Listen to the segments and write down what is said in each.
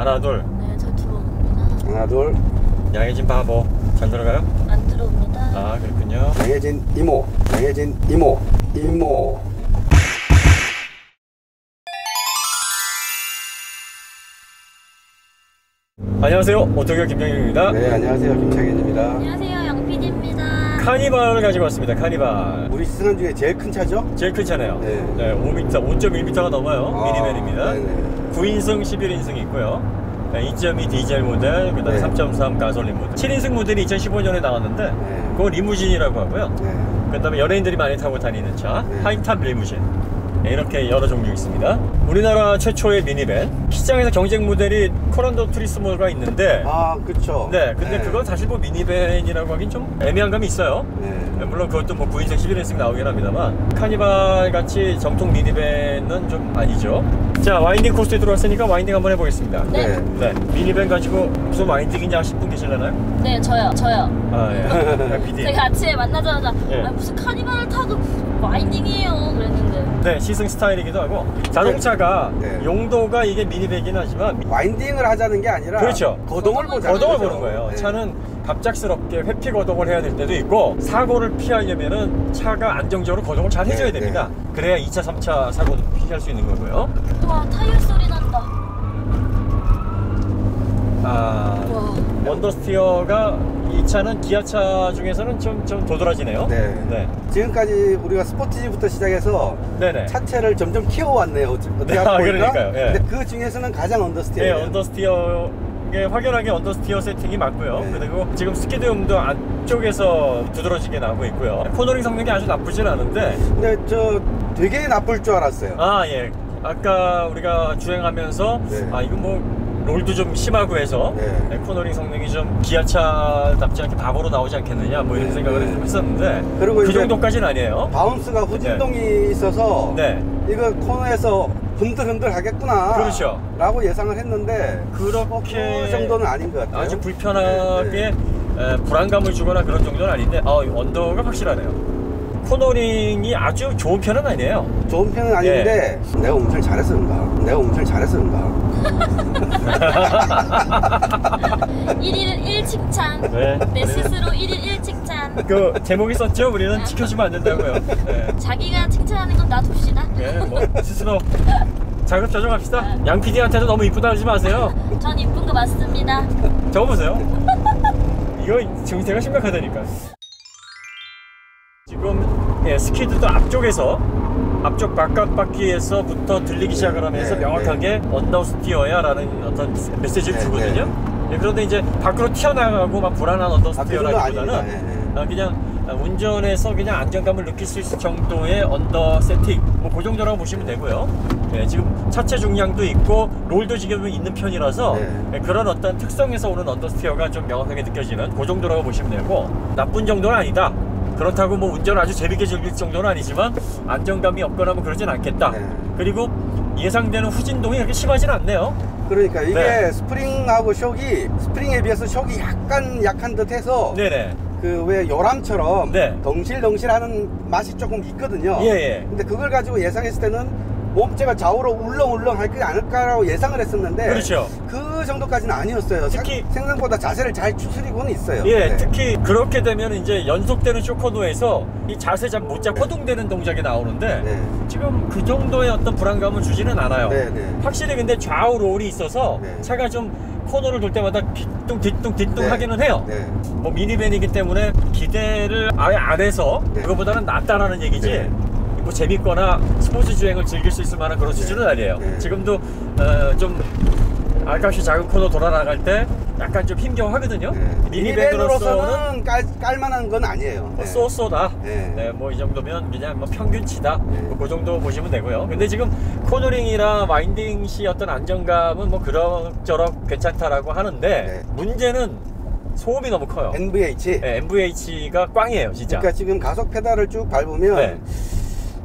하나 둘. 네, 저 들어옵니다. 하나 둘. 양혜진 바보. 잘 들어가요? 안 들어옵니다. 아 그렇군요. 양혜진 이모. 양혜진 이모. 이모. 안녕하세요. 오토교 김정일입니다. 네, 안녕하세요. 김창현입니다. 안녕하세요, 영PD입니다. 카니발을 가지고 왔습니다. 카니발. 우리 시승한 중에 제일 큰 차죠? 제일 큰 차네요. 네. 네, 5m, 5.1m가 넘어요. 아, 미니밴입니다. 네네. 9인승, 11인승이 있고요. 2.2 디젤 모델, 그 다음에 네. 3.3 가솔린 모델. 7인승 모델이 2015년에 나왔는데, 네. 그거 리무진이라고 하고요. 네. 그 다음에 연예인들이 많이 타고 다니는 차, 네. 하이탑 리무진. 네, 이렇게 여러 종류 있습니다. 우리나라 최초의 미니밴. 시장에서 경쟁 모델이 코란도 투리스모가 있는데, 아, 그쵸. 네, 근데 네. 그건 사실 뭐 미니밴이라고 하긴 좀 애매한 감이 있어요. 네. 물론 그것도 뭐 9인승, 11인승 나오긴 합니다만 카니발 같이 정통 미니밴은 좀 아니죠. 자, 와인딩 코스에 들어왔으니까 와인딩 한번 해보겠습니다. 네. 네, 미니밴 가지고 무슨 와인딩이냐 하실 분 계실려나요? 네, 저요. 아, 예. PD. 제가 아침에 만나자마자 예. 아, 무슨 카니발을 타도 와인딩이에요 그랬는데. 네, 시승 스타일이기도 하고 자동차가 네. 용도가 이게 미니밴이긴 하지만 와인딩을 하자는 게 아니라 그렇죠. 거동을 보자. 거동을 보는 거예요. 네. 차는 갑작스럽게 회피 거동을 해야 될 때도 있고 사고를 피하려면은 차가 안정적으로 거동을 잘 해줘야 네, 됩니다. 그래야 2차, 3차 사고도 피할 수 있는 거고요. 와, 타이어 소리 난다. 아, 와. 언더스티어가 이 차는 기아차 중에서는 좀 도드라지네요. 네. 지금까지 우리가 스포티지부터 시작해서 네네. 차체를 점점 키워왔네요. 어떻게 네, 하다 보니까. 그러니까요. 예. 근데 그 중에서는 가장 네, 언더스티어예요. 언더스티어에 확연하게 언더스티어 세팅이 맞고요. 네. 그리고 지금 스키드음도 안쪽에서 두드러지게 나오고 있고요. 코너링 성능이 아주 나쁘진 않은데 근데 저 되게 나쁠 줄 알았어요. 아, 예. 아까 우리가 주행하면서 네. 아, 이거 뭐 롤도 좀 심하고 해서 네. 네, 코너링 성능이 좀 기아차답지 않게 바보로 나오지 않겠느냐 뭐 이런 네. 생각을 네. 좀 했었는데 그리고 그 이제 정도까지는 아니에요. 바운스가 후진동이 있어서 네. 이거 코너에서 흔들흔들 하겠구나. 그렇죠. 라고 예상을 했는데 그렇게 그 정도는 아닌 것 같아요. 아주 불편하게 네. 불안감을 주거나 그런 정도는 아닌데 언더가 확실하네요. 코너링이 아주 좋은 편은 아니에요. 좋은 편은 아닌데 내가 운전을 잘해서 그런가? 내가 운전을 잘해서 그런가? 1일 1 칭찬. 네. 내 스스로 1일 1 칭찬. 그 제목이 썼죠? 우리는 지켜주면 안 된다고요. 네. 자기가 칭찬하는 건 놔둡시다. 네, 뭐 스스로 자급 조정합시다. 양 PD한테도 너무 이쁘다 하지 마세요. 전 이쁜 거 맞습니다. 적어보세요. 이거 증세가 심각하다니까. 지금 스키드도 앞쪽 바깥 바퀴에서부터 들리기 시작을 하면서 네, 명확하게 언더스티어야 라는 어떤 메시지를 네, 주거든요. 네, 그런데 이제 밖으로 튀어나가고 막 불안한 언더스티어라기보다는 아닙니다. 그냥 운전에서 그냥 안정감을 느낄 수 있을 정도의 언더 세팅 뭐 그 정도라고 보시면 되고요. 네, 지금 차체 중량도 있고 롤도 지금 있는 편이라서 네. 그런 어떤 특성에서 오는 언더스티어가 좀 명확하게 느껴지는 그 정도라고 보시면 되고 나쁜 정도는 아니다. 그렇다고 뭐 운전을 아주 재밌게 즐길 정도는 아니지만 안정감이 없거나 뭐 그러진 않겠다. 네. 그리고 예상되는 후진동이 그렇게 심하진 않네요. 그러니까 이게 네. 스프링하고 쇽이 스프링에 비해서 쇽이 약간 약한 듯해서 네네. 그 왜 요람처럼 네. 덩실덩실하는 맛이 조금 있거든요. 예. 근데 그걸 가지고 예상했을 때는 몸체가 좌우로 울렁울렁 할게 않을까라고 예상을 했었는데 그렇죠. 그 정도까지는 아니었어요. 특히 생각보다 자세를 잘 추스리고는 있어요. 예, 네. 특히 그렇게 되면 이제 연속되는 쇼코너에서 이 자세 잘 못 잡고 허둥대는 동작이 나오는데 네. 지금 그 정도의 어떤 불안감을 주지는 않아요. 네. 확실히 근데 좌우 롤이 있어서 네. 차가 좀 코너를 돌 때마다 뒤뚱 네. 하기는 해요. 네. 뭐 미니밴이기 때문에 기대를 아예 안 해서 네. 그거보다는 낫다라는 얘기지. 네. 뭐 재밌거나 스포츠 주행을 즐길 수 있을 만한 그런 수준은 아니에요. 네. 지금도 좀 알값이 작은 코너 돌아 나갈 때 약간 좀 힘겨워하거든요. 네. 미니밴으로서는 깔만한 건 아니에요. 네. 쏘다. 네. 네, 뭐 이 정도면 그냥 뭐 평균치다. 네. 뭐 그 정도 보시면 되고요. 근데 지금 코너링이나 와인딩 시 어떤 안정감은 뭐 그럭저럭 괜찮다라고 하는데 네. 문제는 소음이 너무 커요. NVH. 네, MVH가 꽝이에요, 진짜. 그러니까 지금 가속 페달을 쭉 밟으면 네.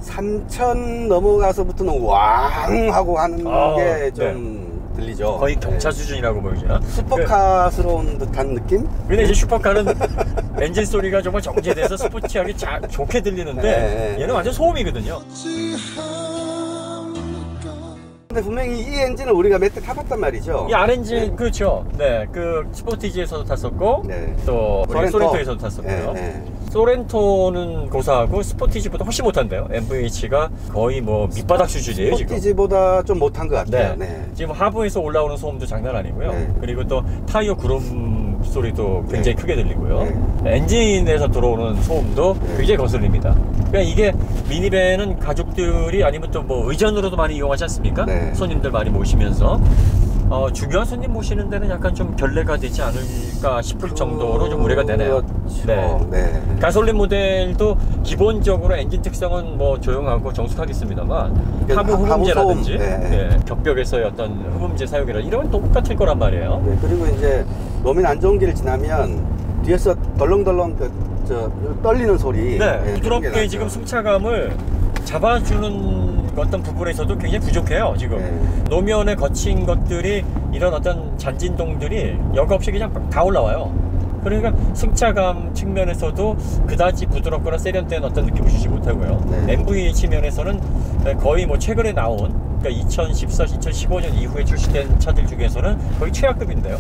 3000 넘어가서부터는 왕 하고 하는 게 좀 들리죠. 거의 경차 수준이라고 보여지나? 슈퍼카스러운 듯한 느낌? 근데 이제 슈퍼카는 엔진 소리가 정말 정제돼서 스포티하게 좋게 들리는데 네. 얘는 완전 소음이거든요. 근데 분명히 이 엔진을 우리가 몇 대 타봤단 말이죠. 이 RNG 네. 그렇죠. 네, 그 스포티지에서도 탔었고 네. 또 우리 소렌토. 소렌토에서도 탔었고요. 네, 네. 소렌토는 고사하고 스포티지보다 훨씬 못한데요. MVH가 거의 뭐 밑바닥 수준이에요 지금. 스포티지보다 좀 못한 것 같아요. 네. 네. 지금 하부에서 올라오는 소음도 장난 아니고요. 네. 그리고 또 타이어 구름 소리도 굉장히 네. 크게 들리고요. 엔진에서 들어오는 소음도 네. 굉장히 거슬립니다. 그러니까 이게 미니밴은 가족들이 아니면 또 뭐 의전으로도 많이 이용하지 않습니까? 네. 손님들 많이 모시면서 중요한 손님 모시는 데는 약간 좀 결례가 되지 않을까 싶을 정도로 좀 우려가 되네요. 그렇죠. 네. 네. 가솔린 모델도 기본적으로 엔진 특성은 뭐 조용하고 정숙하겠습니다만 그 하부 하부 흡음재라든지 소음, 네. 예, 격벽에서의 어떤 흡음재 사용이라 이런 건 똑같을 거란 말이에요. 네, 그리고 이제路面안 좋은 길을 지나면 뒤에서 덜렁덜렁 떨리는 소리. 네, 그런 게 부드럽게 나죠. 지금 승차감을 잡아주는 어떤 부분에서도 굉장히 부족해요. 지금 네. 노면에 거친 것들이 이런 어떤 잔진동들이 여과 없이 그냥 다 올라와요. 그러니까 승차감 측면에서도 그다지 부드럽거나 세련된 어떤 느낌을 주지 못하고요. 네. MVH 면에서는 거의 뭐 최근에 나온 그러니까 2014, 2015년 이후에 출시된 차들 중에서는 거의 최하급인데요.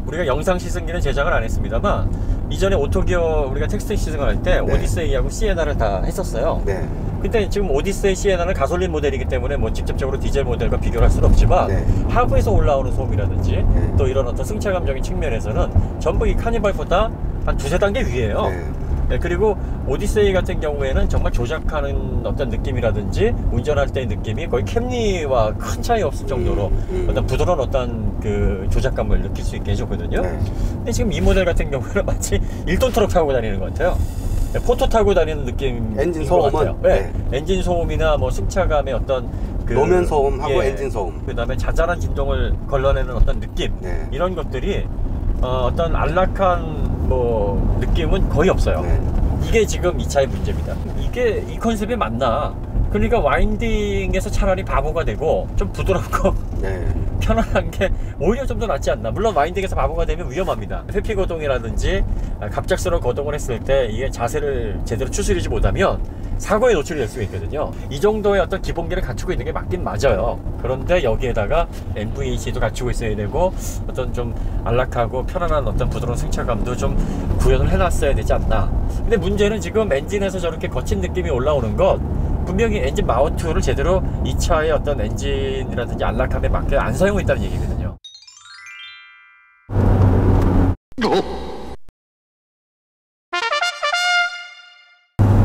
우리가 영상 시승기는 제작을 안 했습니다만 이전에 오토기어 우리가 텍스트 시승을 할 때 네. 오디세이하고 시에나를 다 했었어요. 네. 근데 지금 오디세이 시에나는 가솔린 모델이기 때문에 뭐 직접적으로 디젤 모델과 비교를 할 수는 없지만 네. 하부에서 올라오는 소음이라든지 네. 또 이런 어떤 승차감적인 측면에서는 전부 이 카니발보다 한 두세 단계 위에요. 네. 네, 그리고 오디세이 같은 경우에는 정말 조작하는 어떤 느낌이라든지 운전할 때의 느낌이 거의 캠리와 큰 차이 없을 정도로 어떤 부드러운 어떤 그 조작감을 느낄 수 있게 해줬거든요. 네. 근데 지금 이 모델 같은 경우는 마치 1톤 트럭 타고 다니는 것 같아요. 네, 포토 타고 다니는 느낌인 엔진 것 소음은? 같아요. 네. 네. 엔진 소음이나 뭐 승차감의 어떤 그 노면 소음하고 엔진 소음. 그다음에 자잘한 진동을 걸러내는 어떤 느낌 네. 이런 것들이 어떤 안락한 뭐 느낌은 거의 없어요. 네. 이게 지금 이 차의 문제입니다. 이게 이 컨셉이 맞나? 그러니까 와인딩에서 차라리 바보가 되고 좀 부드럽고 네. 편안한 게 오히려 좀 더 낫지 않나. 물론 와인딩에서 바보가 되면 위험합니다. 회피 거동이라든지 갑작스러운 거동을 했을 때 이게 자세를 제대로 추스리지 못하면 사고에 노출이 될 수가 있거든요. 이 정도의 어떤 기본기를 갖추고 있는 게 맞긴 맞아요. 그런데 여기에다가 MVH도 갖추고 있어야 되고 어떤 좀 안락하고 편안한 어떤 부드러운 승차감도 좀 구현을 해놨어야 되지 않나. 근데 문제는 지금 엔진에서 저렇게 거친 느낌이 올라오는 것 분명히 엔진 마운트를 제대로 이 차의 어떤 엔진이라든지 안락함에 맞게 안 사용하고 있다는 얘기거든요.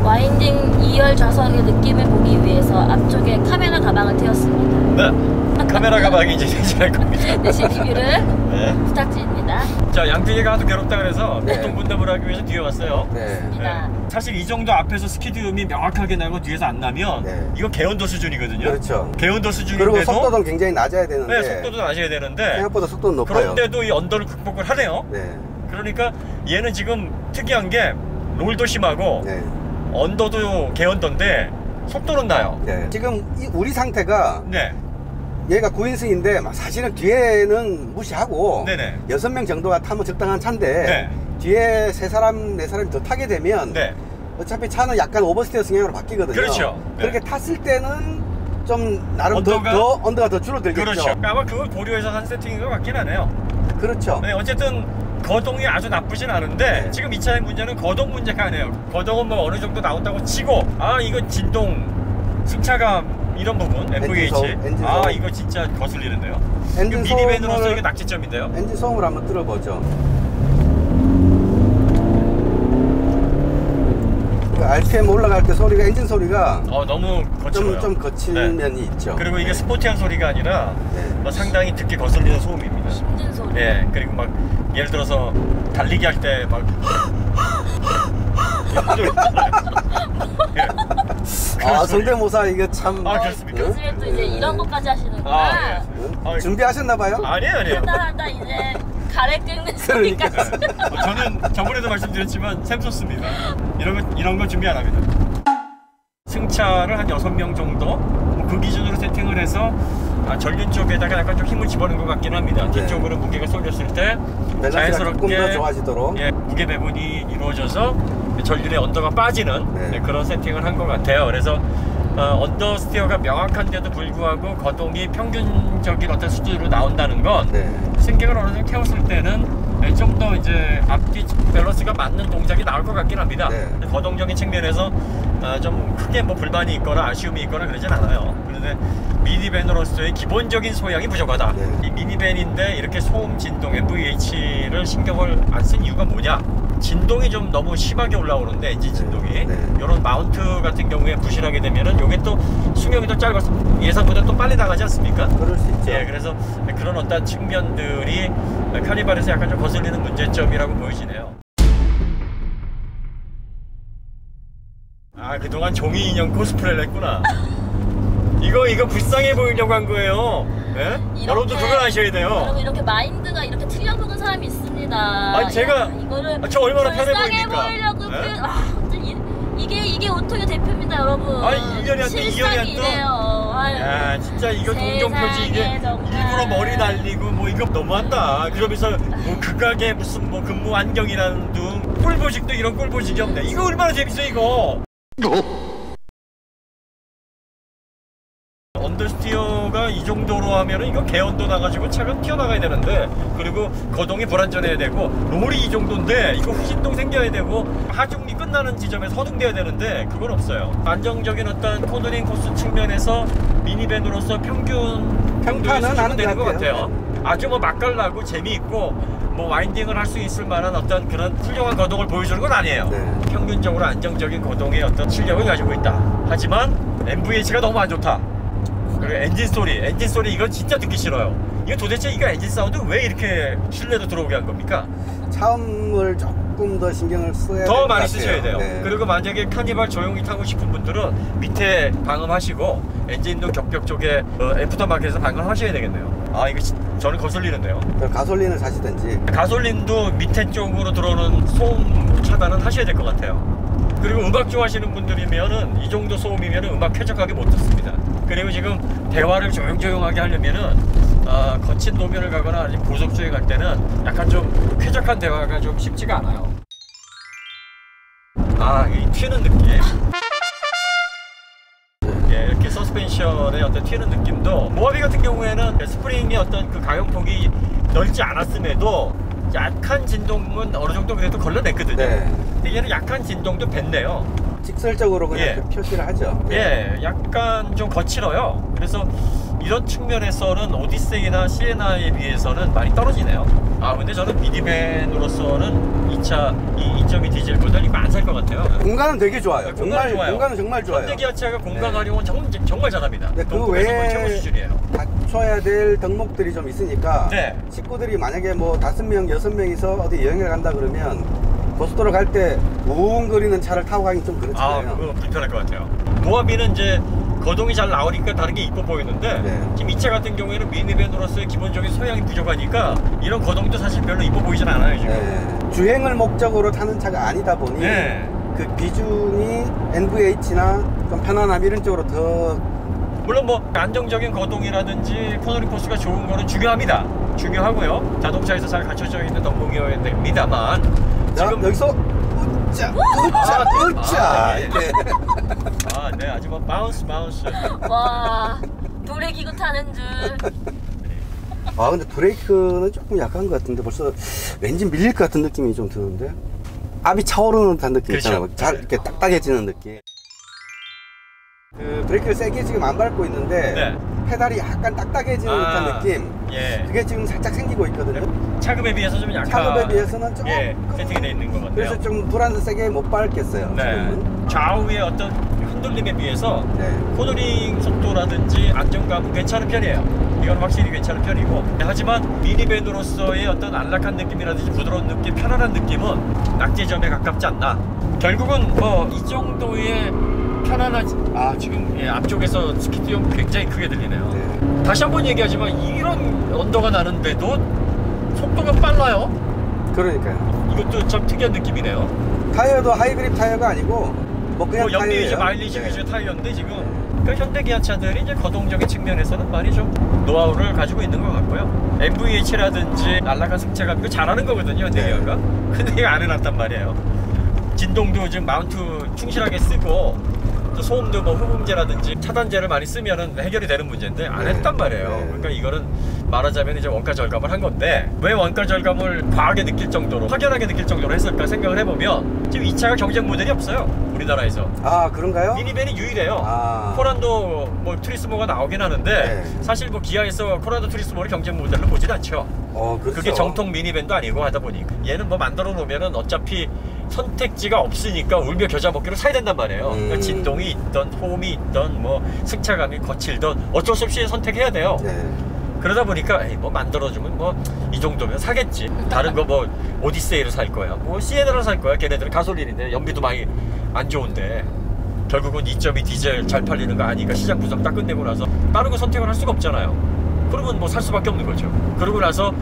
와인딩 2열 좌석의 느낌을 보기 위해서 앞쪽에 카메라 가방을 태웠습니다. 네, 카메라 가방이 이제 대신할 겁니다. 대신 리뷰를 네. 부탁드립니다. 자, 양피디가 하도 괴롭다 그래서 네. 교통분담을 하기 위해서 뒤에 왔어요. 네. 입니다. 사실 이 정도 앞에서 스키드음이 명확하게 나고 뒤에서 안 나면 네. 이거 개연도 수준이거든요. 그렇죠. 개연도 그리고 수준인데도 속도도 굉장히 낮아야 되는데 네, 속도도 낮아야 되는데 생각보다 속도는 높아요. 그런데도 이 언더를 극복을 하네요. 네. 그러니까 얘는 지금 특이한 게 롤도 심하고 네. 언더도 개언더인데 속도는 나요. 네. 지금 우리 상태가 네. 얘가 9인승인데 사실은 뒤에는 무시하고 네네. 6명 정도가 타면 적당한 차인데 네. 뒤에 3사람, 4사람이 더 타게 되면 네. 어차피 차는 약간 오버스티어 성향으로 바뀌거든요. 그렇죠. 네. 그렇게 탔을 때는 좀 나름 언더가 더 줄어들겠죠. 그렇죠. 아마 그걸 고려해서 한 세팅인 것 같긴 하네요. 그렇죠. 네, 어쨌든 거동이 아주 나쁘진 않은데 네. 지금 이 차의 문제는 거동 문제가 아니에요. 거동은 뭐 어느 정도 나온다고 치고 이거 진동, 승차감 이런 부분 MVH 엔진 아 소음. 이거 진짜 거슬리는데요. 엔진 미니밴으로서 소음을- 이게 낙제점인데요. 엔진 소음을 한번 들어보죠. 그 RPM 올라갈 때 소리가 엔진 소리가 너무 거칠어요. 좀 거친 네. 면이 있죠. 그리고 이게 스포티한 소리가 아니라 네. 상당히 듣기 거슬리는 소음입니다. 힘든 소리. 예, 그리고 막 예를 들어서 달리기 할 때 막 성대모사 이거 참 그렇습니까? 요즘에 또 이제 이런 것까지 하시는구나. 예. 준비하셨나봐요? 아니에요. 하다 이제 가래 긁는 소리까지. 저는 저번에도 말씀드렸지만 샘솟습니다. 이런 거 준비 안 합니다. 승차를 한 6명 정도 그 기준으로 세팅을 해서 전륜 쪽에다가 약간 좀 힘을 집어넣은 것 같긴 합니다. 네. 뒤쪽으로 무게가 쏠렸을 때 밸런스가 조금 더 좋아지도록. 예, 무게 배분이 이루어져서 전륜의 언더가 빠지는 네. 그런 세팅을 한 것 같아요. 그래서 언더스티어가 명확한데도 불구하고 거동이 평균적인 어떤 수준으로 나온다는 건 승객을 어느 정도 태웠을 때는 좀 더 이제 앞뒤 밸런스가 맞는 동작이 나올 것 같긴 합니다. 거동적인 측면에서 좀 크게 뭐 불만이 있거나 아쉬움이 있거나 그러진 않아요. 그런데 미니밴으로서의 기본적인 소양이 부족하다. 이 미니밴인데 이렇게 소음 진동 MVH를 신경을 안 쓴 이유가 뭐냐? 진동이 좀 너무 심하게 올라오는데 엔진 진동이 이런 마운트 같은 경우에 부실하게 되면은 요게 또 수명이 더 짧아서 예상보다 또 빨리 나가지 않습니까? 그럴 수 있죠. 예, 그래서 그런 어떤 측면들이 카니발에서 약간 좀 거슬리는 문제점이라고 보여지네요. 아, 그동안 종이 인형 코스프레를 했구나. 이거 불쌍해 보이려고 한 거예요. 네? 여러분도 그걸 아셔야 돼요. 여러분 이렇게 마인드가 이렇게 틀려먹은 사람이 있습니다. 아니 제가 이거를 저 얼마나 편해 불쌍해 보입니까? 보이려고 네? 이게 오토의 대표입니다, 여러분. 아니 1년이 안 돼, 2년이 안 돼. 이래요. 야, 진짜 이거 동정표지 이게 정말. 일부러 머리 날리고 뭐 이거 너무한다. 그러면서 뭐 극악의 무슨 뭐 근무 환경이라는 둥 꿀보직도 이런 꿀보직이 없네. 이거 얼마나 재밌어 이거. 언더스티어가 이 정도로 하면은 이거 개연도 나가지고 차가 튀어나가야 되는데, 그리고 거동이 불안전해야 되고, 롤이 이 정도인데 이거 후진동 생겨야 되고 하중리 끝나는 지점에서 허둥대야 되는데 그건 없어요. 안정적인 어떤 코너링 코스 측면에서 미니밴으로서 평균은 하는 되는 것 같아요. 아주 뭐 맛깔나고 재미있고 뭐 와인딩을 할 수 있을 만한 어떤 그런 훌륭한 거동을 보여주는 건 아니에요. 평균적으로 안정적인 거동의 어떤 실력을 가지고 있다. 하지만 MVH가 너무 안 좋다. 그리고 엔진 소리 이건 진짜 듣기 싫어요. 이거 도대체 이거 엔진 사운드 왜 이렇게 실내로 들어오게 한 겁니까? 차음을 조금 더 신경을 써야 더 많이 쓰셔야 돼요. 그리고 만약에 카니발 조용히 타고 싶은 분들은 밑에 방음하시고 엔진도 격벽 쪽에 애프터마켓에서 방음하셔야 되겠네요. 아, 이거 저는 거슬리는데요. 가솔린을 사시든지. 가솔린도 밑에 쪽으로 들어오는 소음 차단은 하셔야 될 것 같아요. 그리고 음악 좋아하시는 분들이면은 이 정도 소음이면은 음악 쾌적하게 못 듣습니다. 그리고 지금 대화를 조용조용하게 하려면은 거친 노면을 가거나 아니면 고속주행 갈 때는 약간 좀 쾌적한 대화가 좀 쉽지가 않아요. 아, 이 튀는 느낌. 예, 이렇게 서스펜션의 어떤 튀는 느낌도, 모하비 같은 경우에는 스프링의 어떤 그 가용폭이 넓지 않았음에도 약한 진동은 어느 정도 그래도 걸러냈거든요. 근데 얘는 약한 진동도 뱉네요. 직설적으로 그냥 표시를 하죠. 약간 좀 거칠어요. 그래서 이런 측면에서는 오디세이나 시에나에 비해서는 많이 떨어지네요. 아, 근데 저는 미니밴으로서는 이 차 2.2 디젤 모델 이거 안 살 것 같아요. 공간은 되게 좋아요. 공간은 좋아요. 공간은 정말 좋아요. 현대 기아차가 공간 활용은 정말 잘합니다. 그 외에 최고 수준이에요. 갖춰야 될 덕목들이 좀 있으니까 식구들이 만약에 뭐 5명, 6명이서 어디 여행을 간다 그러면 고속도로 갈 때 우웅거리는 차를 타고 가긴 좀 그렇잖아요. 아, 그거 불편할 것 같아요. 모하비는 이제 거동이 잘 나오니까 다른 게 이뻐 보이는데 지금 이 차 같은 경우에는 미니밴으로서의 기본적인 소양이 부족하니까 이런 거동도 사실 별로 이뻐 보이진 않아요 지금. 주행을 목적으로 타는 차가 아니다 보니 그 비중이 NVH나 좀 편안함 이런 쪽으로 더, 물론 뭐 안정적인 거동이라든지 코너링 코스가 좋은 거는 중요하고요. 자동차에서 잘 갖춰져 있는 덕목이어야 됩니다만 지금 여기서 으짜 네, 아주 뭐 바운스. 와, 놀이기구 타는 줄. 아, 근데 브레이크는 조금 약한 것 같은데 벌써 왠지 밀릴 것 같은 느낌이 좀 드는데, 압이 차오르는 듯한 느낌 있잖아요. 잘 이렇게 딱딱해지는 느낌. 그 브레이크를 세게 지금 안 밟고 있는데 페달이 약간 딱딱해지는 듯한 느낌. 그게 지금 살짝 생기고 있거든요. 차급에 비해서 좀 약간. 차급에 비해서는 조금 세팅이 돼 있는 것 같아요. 그래서 좀 불안해서 세게 못 밟겠어요. 좌우의 어떤 흔들림에 비해서 코너링 속도라든지 안정감은 괜찮은 편이에요. 이건 확실히 괜찮은 편이고, 하지만 미니밴으로서의 어떤 안락한 느낌이라든지 부드러운 느낌, 편안한 느낌은 낙제점에 가깝지 않나. 결국은 뭐 이 정도의 편안하지. 지금 앞쪽에서 스키트용 굉장히 크게 들리네요. 다시 한번 얘기하지만 이런 언더가 나는데도 속도가 빨라요. 그러니까요. 이것도 참 특이한 느낌이네요. 타이어도 하이그립 타이어가 아니고 뭐 그냥 연비 위주, 타이어예요. 마일리지 위주의 타이어인데 지금 그 현대 기아차들이 이제 거동적인 측면에서는 많이 좀 노하우를 가지고 있는 것 같고요. MVH라든지 안락한 승차감 이거 잘하는 거거든요, 현대 기아가. 근데 이거 안 해놨단 말이에요. 진동도 지금 마운트 충실하게 쓰고 또 소음도 뭐 흡음재라든지 차단제를 많이 쓰면은 해결이 되는 문제인데 안 했단 말이에요. 그러니까 이거는 말하자면 이제 원가 절감을 한 건데 왜 원가 절감을 과하게 느낄 정도로 확연하게 느낄 정도로 했을까 생각을 해보면 지금 이 차가 경쟁 모델이 없어요, 우리나라에서. 아, 그런가요? 미니밴이 유일해요. 아. 코란도 뭐 투리스모가 나오긴 하는데 사실 뭐 기아에서 코란도 투리스모를 경쟁 모델로 보진 않죠. 그렇죠. 그게 정통 미니밴도 아니고 하다 보니까 얘는 뭐 만들어 놓으면은 어차피 선택지가 없으니까 울며 겨자 먹기로 사야 된단 말이에요. 그러니까 진동이 있던 호음이 있던 뭐 승차감이 거칠던 어쩔 수 없이 선택해야 돼요. 그러다 보니까 에이, 뭐 만들어주면 뭐 이 정도면 사겠지. 다른 거 뭐 오디세이를 살 거야, 뭐 시에나를 살 거야. 걔네들은 가솔린인데 연비도 많이 안 좋은데 결국은 2.2 디젤 잘 팔리는 거 아니까 시장 분석 딱 끝내고 나서 다른 거 선택을 할 수가 없잖아요. 그러면 뭐 살 수밖에 없는 거죠. 그러고 나서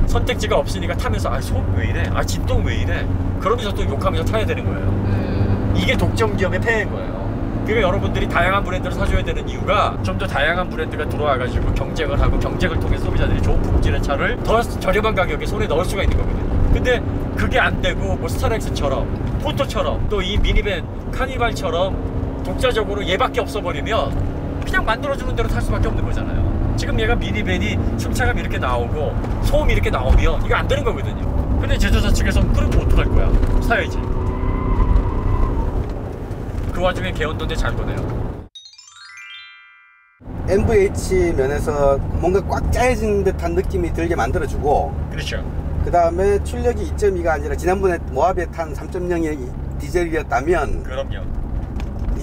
선택지가 없으니까 타면서 아 소음 왜 이래, 아 진동 왜 이래, 그러면서 또 욕하면서 타야 되는 거예요. 이게 독점기업의 폐해인 거예요. 그러니까 여러분들이 다양한 브랜드를 사줘야 되는 이유가 좀 더 다양한 브랜드가 들어와가지고 경쟁을 하고 경쟁을 통해 소비자들이 좋은 품질의 차를 더 저렴한 가격에 손에 넣을 수가 있는 거거든요. 근데 그게 안 되고 뭐 스타렉스처럼 포토처럼 또 이 미니밴 카니발처럼 독자적으로 얘밖에 없어버리면 그냥 만들어주는 대로 탈 수밖에 없는 거잖아요. 지금 얘가 미니밴이 승차감이 이렇게 나오고 소음이 이렇게 나오면 이거 안 되는 거거든요. 근데 제조사 측에서는 그럼 뭐 어떡할 거야, 사야지. 그 와중에 개헌도인데 잘 거네요. MVH 면에서 뭔가 꽉 짜여진 듯한 느낌이 들게 만들어주고, 그렇죠. 그 다음에 출력이 2.2가 아니라 지난번에 모하비에 탄 3.0의 디젤이었다면, 그럼요.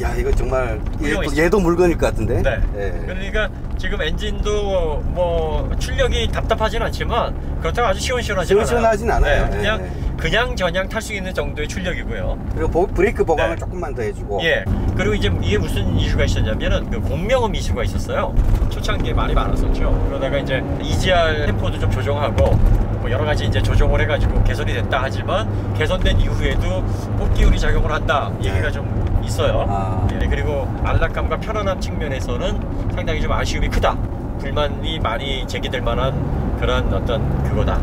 야, 이거 정말 훌륭했죠. 얘도 물건일 것 같은데. 네. 예. 그러니까 지금 엔진도 뭐 출력이 답답하진 않지만 그렇다고 아주 시원시원하진 않아요. 않아요. 네, 그냥 전향 탈 수 있는 정도의 출력이고요. 그리고 브레이크 보강을 네. 조금만 더 해주고. 예. 그리고 이제 이게 무슨 이슈가 있었냐면은 그 공명음 이슈가 있었어요. 초창기에 많이 많았었죠. 그러다가 이제 EGR 템포도 좀 조정하고 뭐 여러 가지 이제 조정을 해가지고 개선이 됐다 하지만 개선된 이후에도 뽑기운이 작용을 한다 얘기가 좀 있어요. 예, 그리고 안락감과 편안함 측면에서는 상당히 좀 아쉬움이 크다. 불만이 많이 제기될 만한 그런 어떤 그거다.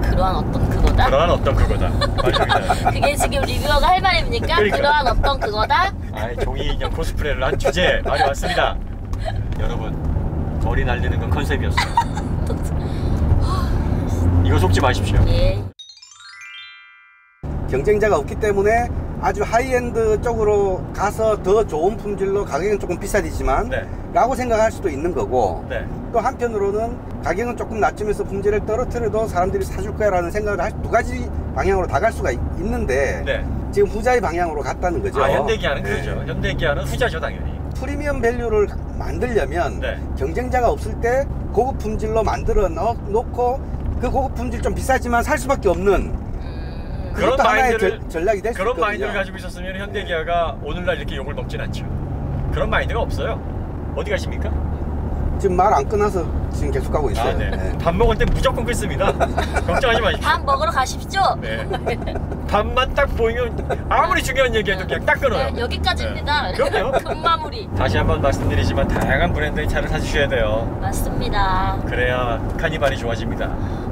그러한 어떤 그거다? 그러한 어떤 그거다. 맞습니다. 그게 지금 리뷰어가 할 말입니까? 그러니까. 그러한 어떤 그거다? 아이, 종이 인형 코스프레를 한 주제 말이 맞습니다. 여러분, 머리 날리는 건 컨셉이었어요. 이거 속지 마십시오. 예. 경쟁자가 없기 때문에 아주 하이엔드 쪽으로 가서 더 좋은 품질로 가격은 조금 비싸지지만 네. 라고 생각할 수도 있는 거고, 네. 또 한편으로는 가격은 조금 낮추면서 품질을 떨어뜨려도 사람들이 사줄 거야 라는 생각을 할 두 가지 방향으로 다 갈 수가 있는데 네. 지금 후자의 방향으로 갔다는 거죠. 아, 현대기아는 네. 그러죠. 현대기아는 후자죠, 당연히. 프리미엄 밸류를 만들려면 네. 경쟁자가 없을 때 고급 품질로 만들어 놓고 그 고급 품질 좀 비싸지만 살 수밖에 없는 그런 그것도 하나의 마인드를 전략이 될 수 있거든요. 그런 마인드를 가지고 있었으면 현대기아가 오늘날 이렇게 욕을 먹진 않죠. 그런 마인드가 없어요. 어디 가십니까? 지금 말 안 끊어서 지금 계속 가고 있어요. 아, 네. 네. 밥 먹을 때 무조건 끊습니다. 걱정하지 마십시오. 밥 먹으러 가십시오. 네. 밥만 딱 보이면 아무리 중요한 얘기해도 그냥 딱 끊어요. 네, 여기까지입니다. 네. 그럼요. 금마무리. 다시 한번 말씀드리지만 다양한 브랜드의 차를 사주셔야 돼요. 맞습니다. 그래야 카니발이 좋아집니다.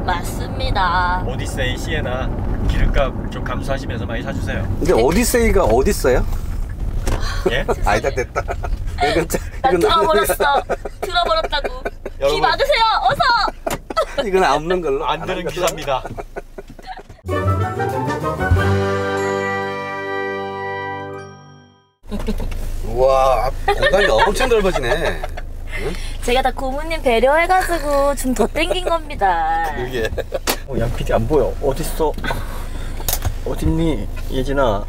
맞습니다. 오디세이, 시에나 기름값 좀 감수하시면서 많이 사주세요. 근데 오디세이가 어디 있어요? 예? 아니다, 됐다. 나 들어버렸어. 들어버렸다고. 귀 여러분. 막으세요. 어서. 이건 없는 걸로 안 되는 기사입니다. 우와, 공간이 엄청 넓어지네. 제가 다 고모님 배려해가지고 좀 더 땡긴 겁니다. 이게 양 PD 안 보여. 어딨어? 어딨니? 예진아.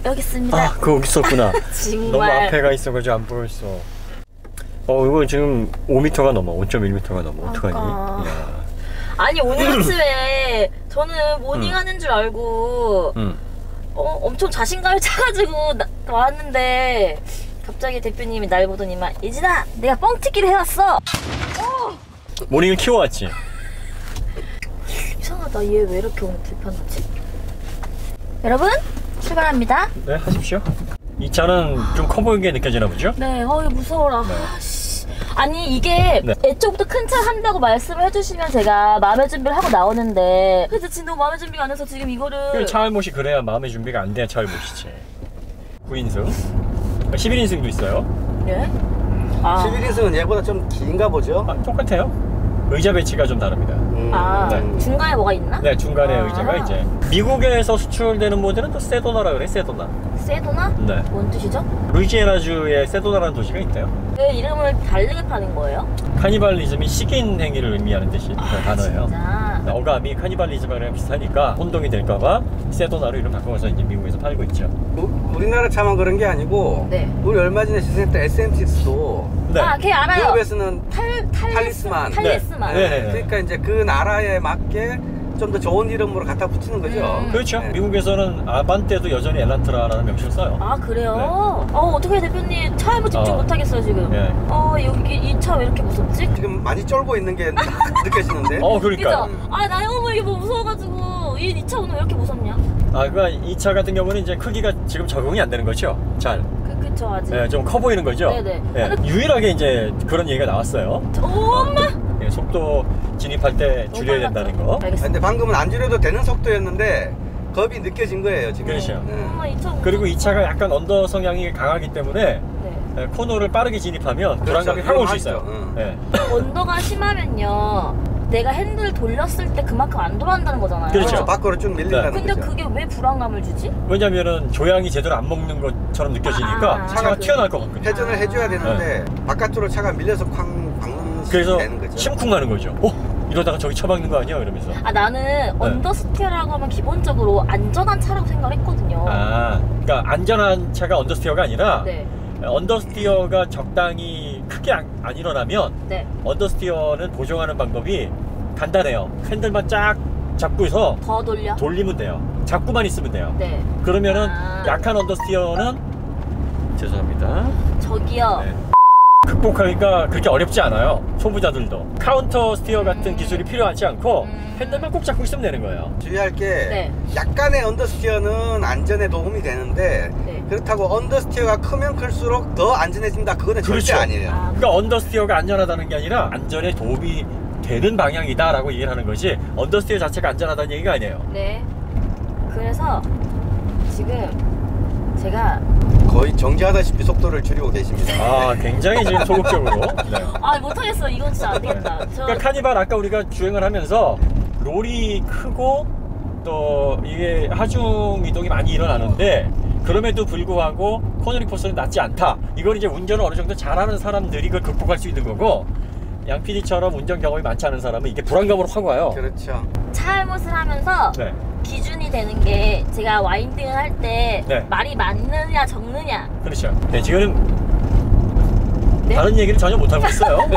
여기 있습니다. 아, 거기 있었구나. 정말. 너무 앞에 가 있어가지고 안 보였어. 이거 지금 5m가 넘어. 5.1m가 넘어. 어떡하니? 아까. 이야. 아니 오늘 아침에 저는 모닝하는 줄 알고 엄청 자신감을 차가지고 왔는데 갑자기 대표님이 날 보더니만 예진아 내가 뻥튀기를 해왔어. 모닝을 키워왔지? 이상하다. 얘 왜 이렇게 오늘 불편하지? 여러분 출발합니다. 네, 하십시오. 이 차는 좀 커 보이게 느껴지나 보죠? 네, 무서워라. 아니 이게 네. 애초부터 큰 차 한다고 말씀을 해주시면 제가 마음의 준비를 하고 나오는데 근데 지금 너무 마음의 준비가 안 돼서 지금 이거를 차알못이 그래야 마음의 준비가 안 돼야 차알못이지. 9인승, 11인승도 있어요. 네? 11인승은 얘보다 좀 긴가 보죠? 똑같아요. 의자 배치가 좀 다릅니다. 네. 중간에 뭐가 있나? 네, 중간에 의자가 이제 미국에서 수출되는 모델은 또 세도나라 그래, 세도나. 세도나? 네. 뭔 뜻이죠? 루이지애나주에 세도나라는 도시가 있대요. 왜 이름을 다르게 파는 거예요? 카니발리즘이 식인 행위를 의미하는 단어예요. 진짜? 어감이 카니발리즘이랑 비슷하니까 혼동이 될까봐 세도나로 이름 바꿔서 이제 미국에서 팔고 있죠. 우리나라 차만 그런 게 아니고 네. 우리 얼마 전에 시승했던 SM6도 네. 걔 알아요. 미국에서는 탈리스만. 탈리스만. 네. 그러니까 이제 그 나라에 맞게 좀 더 좋은 이름으로 갖다 붙이는 거죠. 그렇죠. 네. 미국에서는 아반떼도 여전히 엘란트라라는 명칭을 써요. 아 그래요? 네. 어떻게 대표님 차 해보 집중 못하겠어요 지금. 네. 여기 이 차 왜 이렇게 무섭지? 지금 많이 쫄고 있는 게 느껴지는데. 그러니까. 그죠? 나 너무 이게 뭐 무서워가지고 이 차 오늘 왜 이렇게 무섭냐? 그러니까 이 차 같은 경우는 이제 크기가 지금 적응이 안 되는 거죠. 잘. 그쵸 아직. 네, 좀 커 보이는 거죠. 네네. 유일하게 이제 그런 얘기가 나왔어요. 엄마. 속도 진입할 때 줄여야 된다는 거. 알겠습니다. 근데 방금은 안 줄여도 되는 속도였는데 겁이 느껴진 거예요 지금. 그렇죠. 엄마 이 차. 그리고 이 차가 약간 언더 성향이 강하기 때문에 네. 코너를 빠르게 진입하면 그렇죠. 불안감이 확 올 수 있어요. 위험하죠. 네. 언더가 심하면요. 내가 핸들 돌렸을 때 그만큼 안 돌아간다는 거잖아요. 그렇죠. 밖으로 쭉 밀린다는 근데 거죠. 그게 왜 불안감을 주지? 왜냐면은 조향이 제대로 안 먹는 것처럼 느껴지니까 차가 차가 튀어나올 것 같거든요. 회전을 해줘야 되는데 바깥으로 차가 밀려서 쾅 박는 그래서 식이 되는 거죠. 심쿵하는 거죠. 이러다가 저기 쳐박는 거 아니야? 이러면서. 나는 언더스티어라고 하면 기본적으로 안전한 차라고 생각을 했거든요. 그러니까 안전한 차가 언더스티어가 아니라 네. 언더스티어가 적당히 크게 안 일어나면 네. 언더스티어는 보정하는 방법이 간단해요. 핸들만 쫙 잡고서 더 돌려? 돌리면 돼요. 잡고만 있으면 돼요. 네. 그러면은 약한 언더스티어는 죄송합니다. 저기요. 네. 극복하기가 그렇게 어렵지 않아요. 초보자들도. 카운터 스티어 같은 기술이 필요하지 않고 핸들만 꼭 잡고 있으면 되는 거예요. 주의할 게 네. 약간의 언더스티어는 안전에 도움이 되는데 네. 그렇다고 언더스티어가 크면 클수록 더 안전해진다 그거는 그렇죠. 절대 아니에요. 그러니까 언더스티어가 안전하다는 게 아니라 안전에 도움이 되는 방향이다 라고 얘기를 하는 거지 언더스티어 자체가 안전하다는 얘기가 아니에요. 네. 그래서 지금 제가 거의 정지하다시피 속도를 줄이고 계십니다. 굉장히 지금 소극적으로. 네. 못하겠어. 이건 진짜 안 되겠다. 그러니까 카니발 아까 우리가 주행을 하면서 롤이 크고 또 이게 하중 이동이 많이 일어나는데 그럼에도 불구하고 코너링 포스는 낮지 않다. 이걸 이제 운전을 어느 정도 잘하는 사람들이 그걸 극복할 수 있는 거고 양 PD처럼 운전 경험이 많지 않은 사람은 이게 불안감으로 확 와요. 그렇죠. 차 할못을 하면서 네. 기준이 되는 게 제가 와인딩을 할 때 네. 말이 많느냐 적느냐. 그렇죠. 네, 지금 네? 다른 얘기를 전혀 못하고 있어요.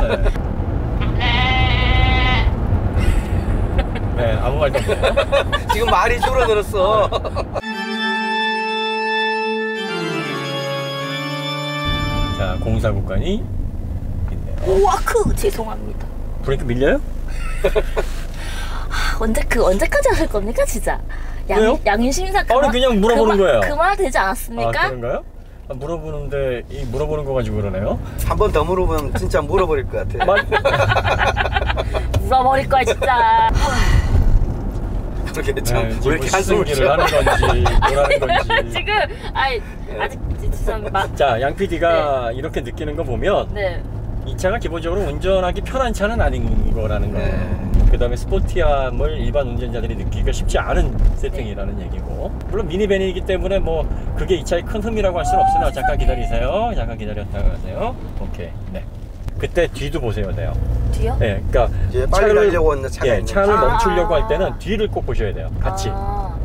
네, 아무 말도 없네요. 지금 말이 줄어들었어. 자, 공사 구간이 있네요. 우와크 죄송합니다. 브레이크 밀려요? 언제까지 하실 겁니까 진짜? 왜요? 양인 심사 그냥 물어보는 거예요. 그만 되지 않았습니까? 그런가요? 물어보는데 이 물어보는 거 가지고 그러네요. 한 번 더 물어보면 진짜 물어버릴 것 같아. 물어버릴 거야 진짜. 그렇게 참 왜 지금 이렇게 한숨을 시승기를 쉬어? 하는 건지 뭐라는 건지. 지금 아직 죄송합니다. 자, 양 PD가 이렇게 느끼는 거 보면 네. 이 차가 기본적으로 운전하기 편한 차는 아닌 거라는 거예요. 네. 그 다음에 스포티함을 일반 운전자들이 느끼기가 쉽지 않은 세팅이라는 얘기고, 물론 미니밴이기 때문에 뭐 그게 이 차의 큰 흠이라고 할 수는 없으나 잠깐 기다리세요. 잠깐 기다렸다가 가세요. 오케이. 네. 그때 뒤도 보셔야 돼요. 뒤요? 네, 그러니까 이제 빨리 가려고 하는 차가 있는 차를 아. 멈추려고 할 때는 뒤를 꼭 보셔야 돼요. 같이.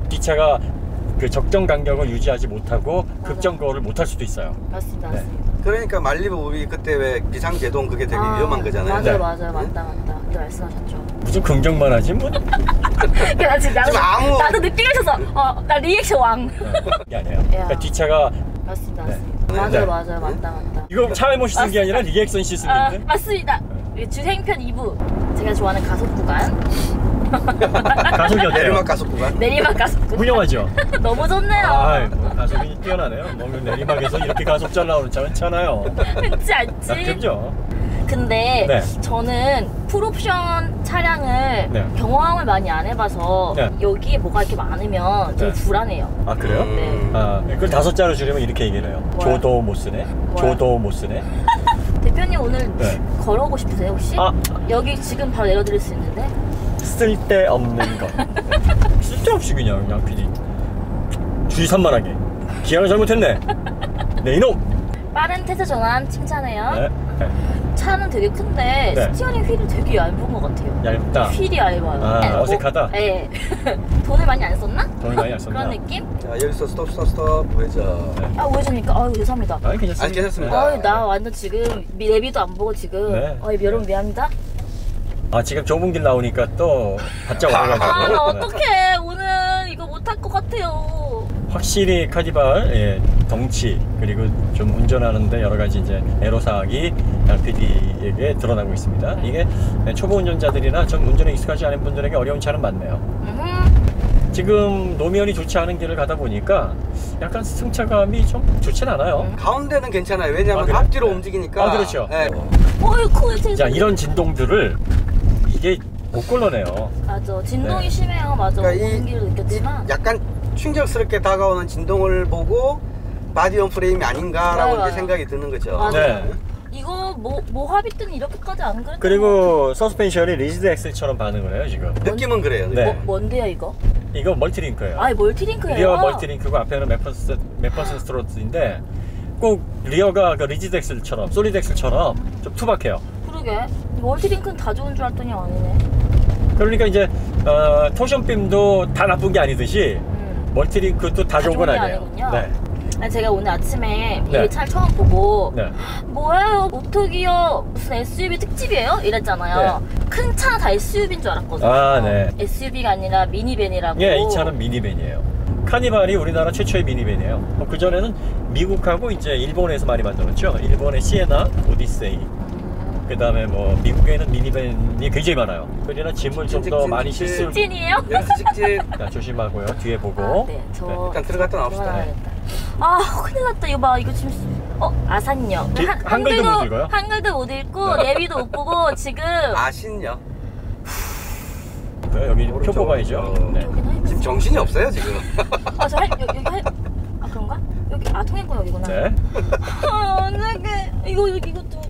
뒷차가 그 적정 간격을 유지하지 못하고 급정거를 못할 수도 있어요. 맞습니다. 네. 맞습니다. 그러니까 말리부 우리 그때 왜 비상제동 그게 되게 위험한 거잖아요. 맞아요, 네. 맞아요, 맞다. 네, 말씀하셨죠. 무슨 긍정만 하지 뭐. 나 지금 나도 느끼게 있었어. 나 리액션 왕. 게 아니에요. 그러니까 뒷차가 맞습니다, 네. 맞습니다. 네. 맞아요, 맞다. 이거 차 할못이 쓴 게 아니라 리액션 시스템인데. 맞습니다. 주행편 2부 제가 좋아하는 가속 구간 가속이 어때요? 내리막 가속 구간. 내리막 가속 구간 훌륭하죠. 너무 좋네요. 뭐 가속이 뛰어나네요. 뭐 내리막에서 이렇게 가속 잘 나오는 차 괜찮아요. 흔치 않지. 그죠? 근데 네. 저는 풀옵션 차량을 네. 경험을 많이 안 해봐서 네. 여기에 뭐가 이렇게 많으면 되게 네. 불안해요. 아 그래요? 네. 아 그걸 5자로 줄이면 이렇게 얘기를 해요. 뭐야? 조도 못 쓰네. 조도 못 쓰네. 대표님 오늘 네. 걸어오고 싶으세요 혹시? 아. 여기 지금 바로 내려드릴 수 있는데? 쓸데없는 것. 쓸데없이 그냥 PD 주의 산만하게 기아를 잘못했네. 네 이놈. 빠른 태세 전환 칭찬해요. 네. 네. 차는 되게 큰데 네. 스티어링 휠이 되게 얇은 것 같아요. 얇다. 휠이 얇아요. 아, 네. 어색하다? 네. 돈을 많이 안 썼나? 돈이 많이 안 썼나? 그런 느낌? 자, 여기서 스톱 우회전. 네. 아 우회전입니까? 아유 죄송합니다. 아니 괜찮습니다. 아니, 괜찮습니다. 아유 나 완전 지금 내비도 안 보고 지금 네. 여러분 미안합니다. 아 지금 좁은 길 나오니까 또 바짝 와가지고. 아 네. 어떡해 오늘 이거 못할 것 같아요. 확실히 카니발 예, 덩치 그리고 좀 운전하는데 여러 가지 이제 애로사항이 PD에게 드러나고 있습니다. 이게 초보 운전자들이나 좀 운전에 익숙하지 않은 분들에게 어려운 차는 많네요. 지금 노면이 좋지 않은 길을 가다 보니까 약간 승차감이 좀 좋진 않아요. 가운데는 괜찮아요. 왜냐하면 아, 그래요? 앞뒤로 네. 움직이니까. 아, 그렇죠. 네. 어이쿠 자 이런 진동들을 이게 못 걸러내요. 맞아 진동이 네. 심해요. 맞아 그러니까 오는 길을 느꼈지만 약간 충격스럽게 다가오는 진동을 보고 바디온 프레임이 아닌가라고 맞아요. 이제 생각이 드는 거죠. 맞아요. 네. 이거 모하비 때는 이렇게까지 안 그랬던 그리고 서스펜션이 리지드 엑셀처럼 반응을 해요 지금. 느낌은 그래요. 네. 뭔데요 이거? 이거 멀티링크예요. 아 멀티링크예요? 리어 멀티링크고 앞에는 맥퍼슨 스트로트인데 꼭 리어가 그 리지드 엑셀처럼 솔리드 엑셀처럼 좀 투박해요. 그러게 멀티링크는 다 좋은 줄 알았더니 아니네. 그러니까 이제 토션빔도 다 나쁜 게 아니듯이 멀티링크도 다 좋은 건 좋은 게 아니에요. 아니군요. 네. 아니, 제가 오늘 아침에 네. 이 차를 처음 보고 네. 뭐예요 오토기어 무슨 SUV 특집이에요? 이랬잖아요. 큰 차는 다 SUV인 줄 알았거든요. 아, 네. SUV가 아니라 미니밴이라고. 예, 이 차는 미니밴이에요. 카니발이 우리나라 최초의 미니밴이에요. 그 전에는 미국하고 이제 일본에서 많이 만들었죠. 일본의 시에나, 오디세이. 그 다음에 뭐 미국에는 미니밴이 굉장히 많아요. 그러나 짐을 좀 더 많이 실수. 찐이에요? 여기서 직진. 자, 조심하고요. 뒤에 보고. 아, 네, 저 네. 일단 들어갔다 나옵시다. 들어가야겠다. 아, 큰일 났다. 이거 봐. 이거 지금 아산역. 한글도 못 읽어요? 한글도 못 읽고 네. 내비도 못 보고 지금 아신요? 네, 여기 오른쪽, 표보 가야죠. 오른쪽. 네. 여기는 해봤어. 지금 정신이 없어요 지금. 아, 여기 아, 그런가? 여기 통행권 여기구나. 네. 아, 어떡해. 이거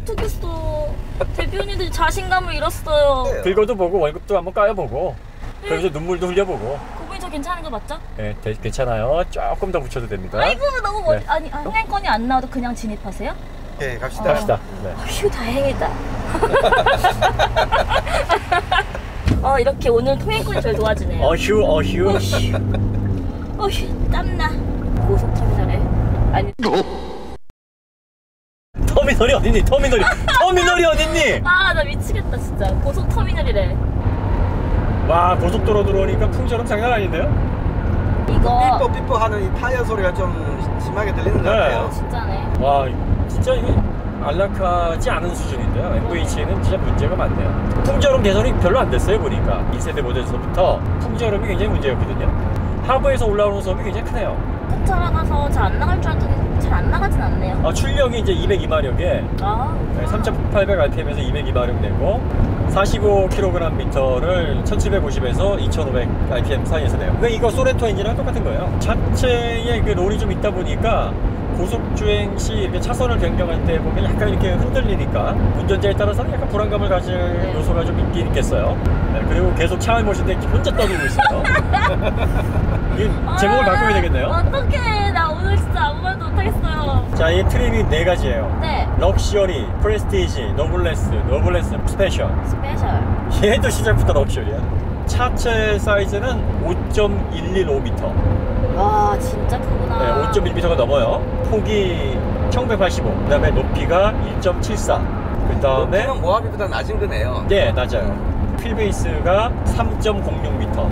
어떡했어. 대표님들 자신감을 잃었어요. 긁어도 보고 월급도 한번 까여보고 그래서 눈물도 흘려보고. 그분이 저 괜찮은 거 맞죠? 네, 괜찮아요. 조금 더 붙여도 됩니다. 아이고 너무 멀리. 네. 아니 통행권이 안 나와도 그냥 진입하세요? 오케이 갑시다. 갑시다. 네. 휴 다행이다. 이렇게 오늘 통행권이 저를 도와주네요. 어휴. 어휴 땀나. 고속터미널에 아니. 터미널이 어딨니? 터미널이 어딨니? 아 나 미치겠다 진짜. 고속터미널이래. 와, 고속도로 들어오니까 풍절음 장난 아닌데요? 이거 삐뽀 하는 이 타이어 소리가 좀 심하게 들리는 것 네. 같아요. 진짜네. 와, 진짜 이게 안락하지 않은 수준인데요. MVH는 진짜 문제가 많네요. 풍절음 개선이 별로 안 됐어요, 보니까. 1세대 모델에서부터 풍절음이 굉장히 문제였거든요. 하부에서 올라오는 소음이 굉장히 크네요. 큰 차라 가서 잘 안 나갈 줄 알았더니 잘 안 나가진 않네요. 출력이 이제 202마력에 아 3,800rpm에서 202마력 내고 45kgm를 1750에서 2500rpm 사이에서 내요. 그러니까 이거 소렌토 엔진이랑 똑같은 거예요. 자체에 그 롤이 좀 있다 보니까 고속주행 시 이렇게 차선을 변경할 때 보면 약간 이렇게 흔들리니까 운전자에 따라서는 약간 불안감을 가질 요소가 좀 있긴 있겠어요. 네, 그리고 계속 차를 모시는데 혼자 떠들고 있어요. 이 제목을 바꾸면 되겠네요. 어떡해 나 오늘 진짜 아무 말도 못하겠어요. 자, 이 트림이 4가지예요. 네 럭셔리, 프레스티지, 노블레스, 스페셜. 스페셜. 얘도 시작부터 럭셔리야. 차체 사이즈는 5.115m. 와 진짜 크구나. 네, 5.1m가 넘어요. 폭이 1985. 그 다음에 높이가 1.74. 그 다음에 높이는 모하비보다 낮은 거네요. 네, 낮아요. 휠베이스가 3.06m.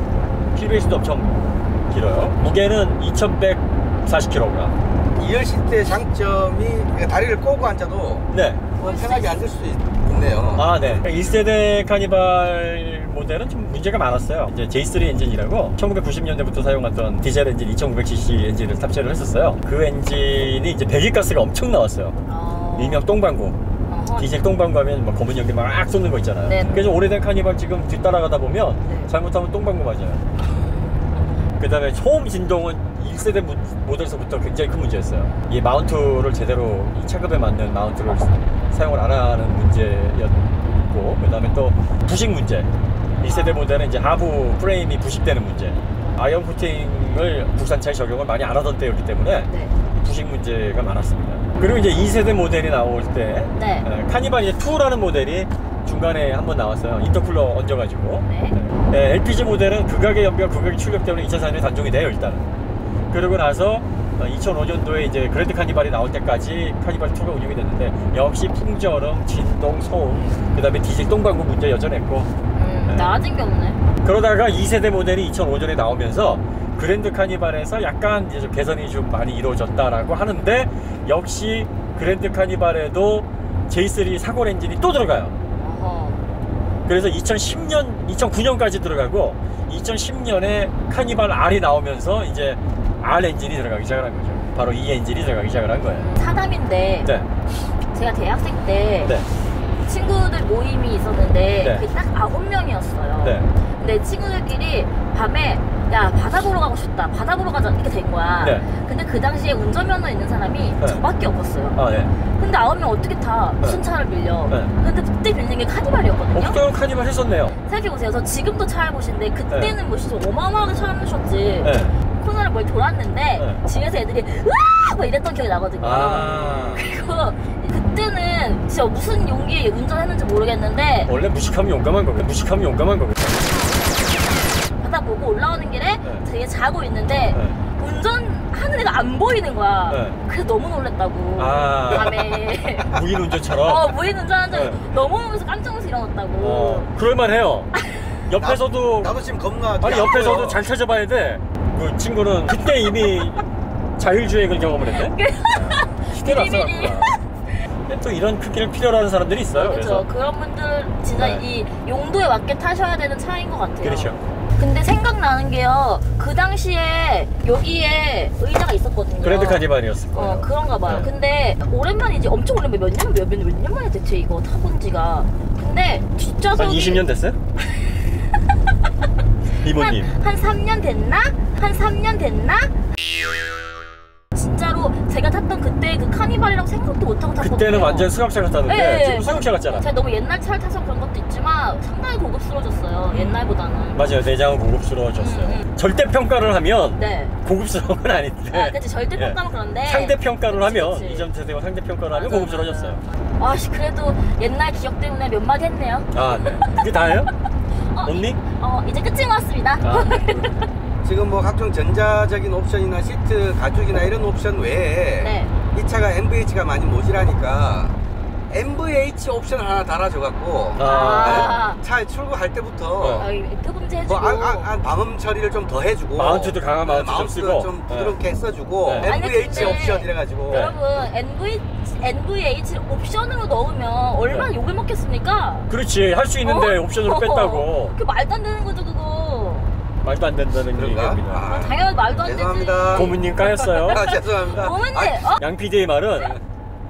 휠베이스도 엄청 길어요. 무게는 2140kg. 2열 시트의 장점이 다리를 꼬고 앉아도 네. 편하게 앉을 수 있네요. 아, 네. 1세대 카니발 모델은 좀 문제가 많았어요. 이제 J3 엔진이라고 1990년대부터 사용하던 디젤 엔진 2500cc 엔진을 탑재를 했었어요. 그 엔진이 이제 배기가스가 엄청 나왔어요. 일명 똥방구. 디젤 똥방구 하면 막 검은 연기 막 쏟는 거 있잖아요. 네. 그래서 오래된 카니발 지금 뒤따라가다 보면 네. 잘못하면 똥방구 맞아요. 그 다음에 소음 진동은 1세대 모델에서부터 굉장히 큰 문제였어요. 이 마운트를 제대로 이 차급에 맞는 마운트를 사용을 안 하는 문제였고, 그 다음에 또 부식 문제. 1세대 모델은 이제 하부 프레임이 부식되는 문제. 아이언 코팅을 국산차에 적용을 많이 안 하던 때였기 때문에 네. 부식 문제가 많았습니다. 그리고 이제 2세대 모델이 나올 때 네. 카니발 이제 2라는 모델이 중간에 한번 나왔어요. 인터쿨러 얹어가지고. 네. LPG 모델은 극악의 연비와 극악의 출력 때문에 2004년에 단종이 돼요, 일단은. 그러고 나서 2005년도에 이제 그랜드 카니발이 나올 때까지 카니발 2가 운영이 됐는데, 역시 풍절음, 진동, 소음, 그 다음에 디젤 똥방구 문제 여전했고. 나아진 게 없네. 그러다가 2세대 모델이 2005년에 나오면서 그랜드 카니발에서 약간 이제 좀 개선이 좀 많이 이루어졌다라고 하는데, 역시 그랜드 카니발에도 J3 사골 엔진이 또 들어가요. 그래서 2009년까지 들어가고 2010년에 카니발 R이 나오면서 이제 R 엔진이 들어가기 시작한 거죠. 바로 이 엔진이 들어가기 시작을 한 거예요. 사담인데 네. 제가 대학생 때 네. 친구들 모임이 있었는데 네. 그게 딱 9명이었어요. 네. 근데 친구들끼리 밤에 야 바다 보러 가고 싶다, 바다 보러 가자 이렇게 된 거야. 네. 근데 그 당시에 운전면허 있는 사람이 네. 저밖에 없었어요. 아, 네. 근데 9명 어떻게 타? 무슨 차를 빌려? 네. 근데 그때 빌린 게 카니발이었거든요. 그때는 카니발 했었네요. 생각해보세요. 저 지금도 차를 보시는데 그때는 뭐 진짜 어마어마하게 차를 모셨지. 네. 코너를 뭘 돌았는데 네. 집에서 애들이 으아! 뭐 이랬던 기억이 나거든요. 아. 그리고 그때는 진짜 무슨 용기에 운전했는지 모르겠는데 원래 무식하면 용감한 거거든. 무식하면 용감한 거거든. 바다 보고 올라오는 길에 네. 되게 자고 있는데 운전하는 애가 안 보이는 거야. 네. 그래서 너무 놀랬다고. 아. 밤에. 무인 운전처럼. 무인 운전하는 줄 네. 너무 놀라서 깜짝 놀라서 일어났다고. 그럴만해요. 옆에서도 나도 지금 겁나. 아니 옆에서도 잘 찾아봐야 돼. 그 친구는 그때 이미 자율주행을 경험을 했네. 시대를 미리미리. 앞서갔구나. 또 이런 크기를 필요로 하는 사람들이 있어요. 그렇죠. 그래서 그런 분들 진짜 네. 이 용도에 맞게 타셔야 되는 차인 것 같아요. 그렇죠. 근데 생각나는 게요. 그 당시에 여기에 의자가 있었거든요. 그랜드 카니발이었을 거예요. 그런가 봐요. 네. 근데 오랜만이지, 엄청 오랜만에 몇 년 만에 대체 이거 타본 지가. 근데 뒷좌석이 한 20년 됐어요? 이모님. 한 3년 됐나? 한 3년 됐나? 진짜로 제가 탔던 그때 그 카니발이라고 생각도 못하고 탔거든요. 그때는 완전 수갑차 같았는데 네, 지금 수갑차 같잖아. 제가 너무 옛날 차를 타서 그런 것도 있지만 상당히 고급스러워졌어요. 옛날보다는. 맞아요. 내장은 고급스러워졌어요. 절대 평가를 하면 네. 고급스러운 건 아닌데. 그치, 절대 평가는 그런데 상대 평가를 그치, 하면 그치. 이전 세대와 상대 평가를 하면 맞아, 고급스러워졌어요. 맞아. 아씨, 그래도 옛날 기억 때문에 몇 마디 했네요. 아, 네. 그게 다예요? 언니? 이제 끝인 것 같습니다. 아, 네. 지금 뭐 각종 전자적인 옵션이나 시트 가죽이나 이런 옵션 외에 네. 이 차가 MVH가 많이 모자라니까 MVH 옵션 하나 달아줘갖고 아. 차에 출고할 때부터 표금제 해주고. 방음 처리를 좀 더 해주고 마운트도 강한 마운트 좀 쓰고 좀 부드럽게 써주고 네. 아니, MVH 근데 옵션 이래가지고 여러분 NVH 옵션으로 넣으면 얼마나 네. 욕을 먹겠습니까? 그렇지. 할 수 있는데 옵션으로 뺐다고. 그 말도 안 되는 거죠 그거. 말도 안 된다는 그런가? 얘기입니다. 아. 당연히 말도 안 되지. 죄송합니다. 고문님 까였어요. 죄송합니다. 뭐는데? 양 PD의 말은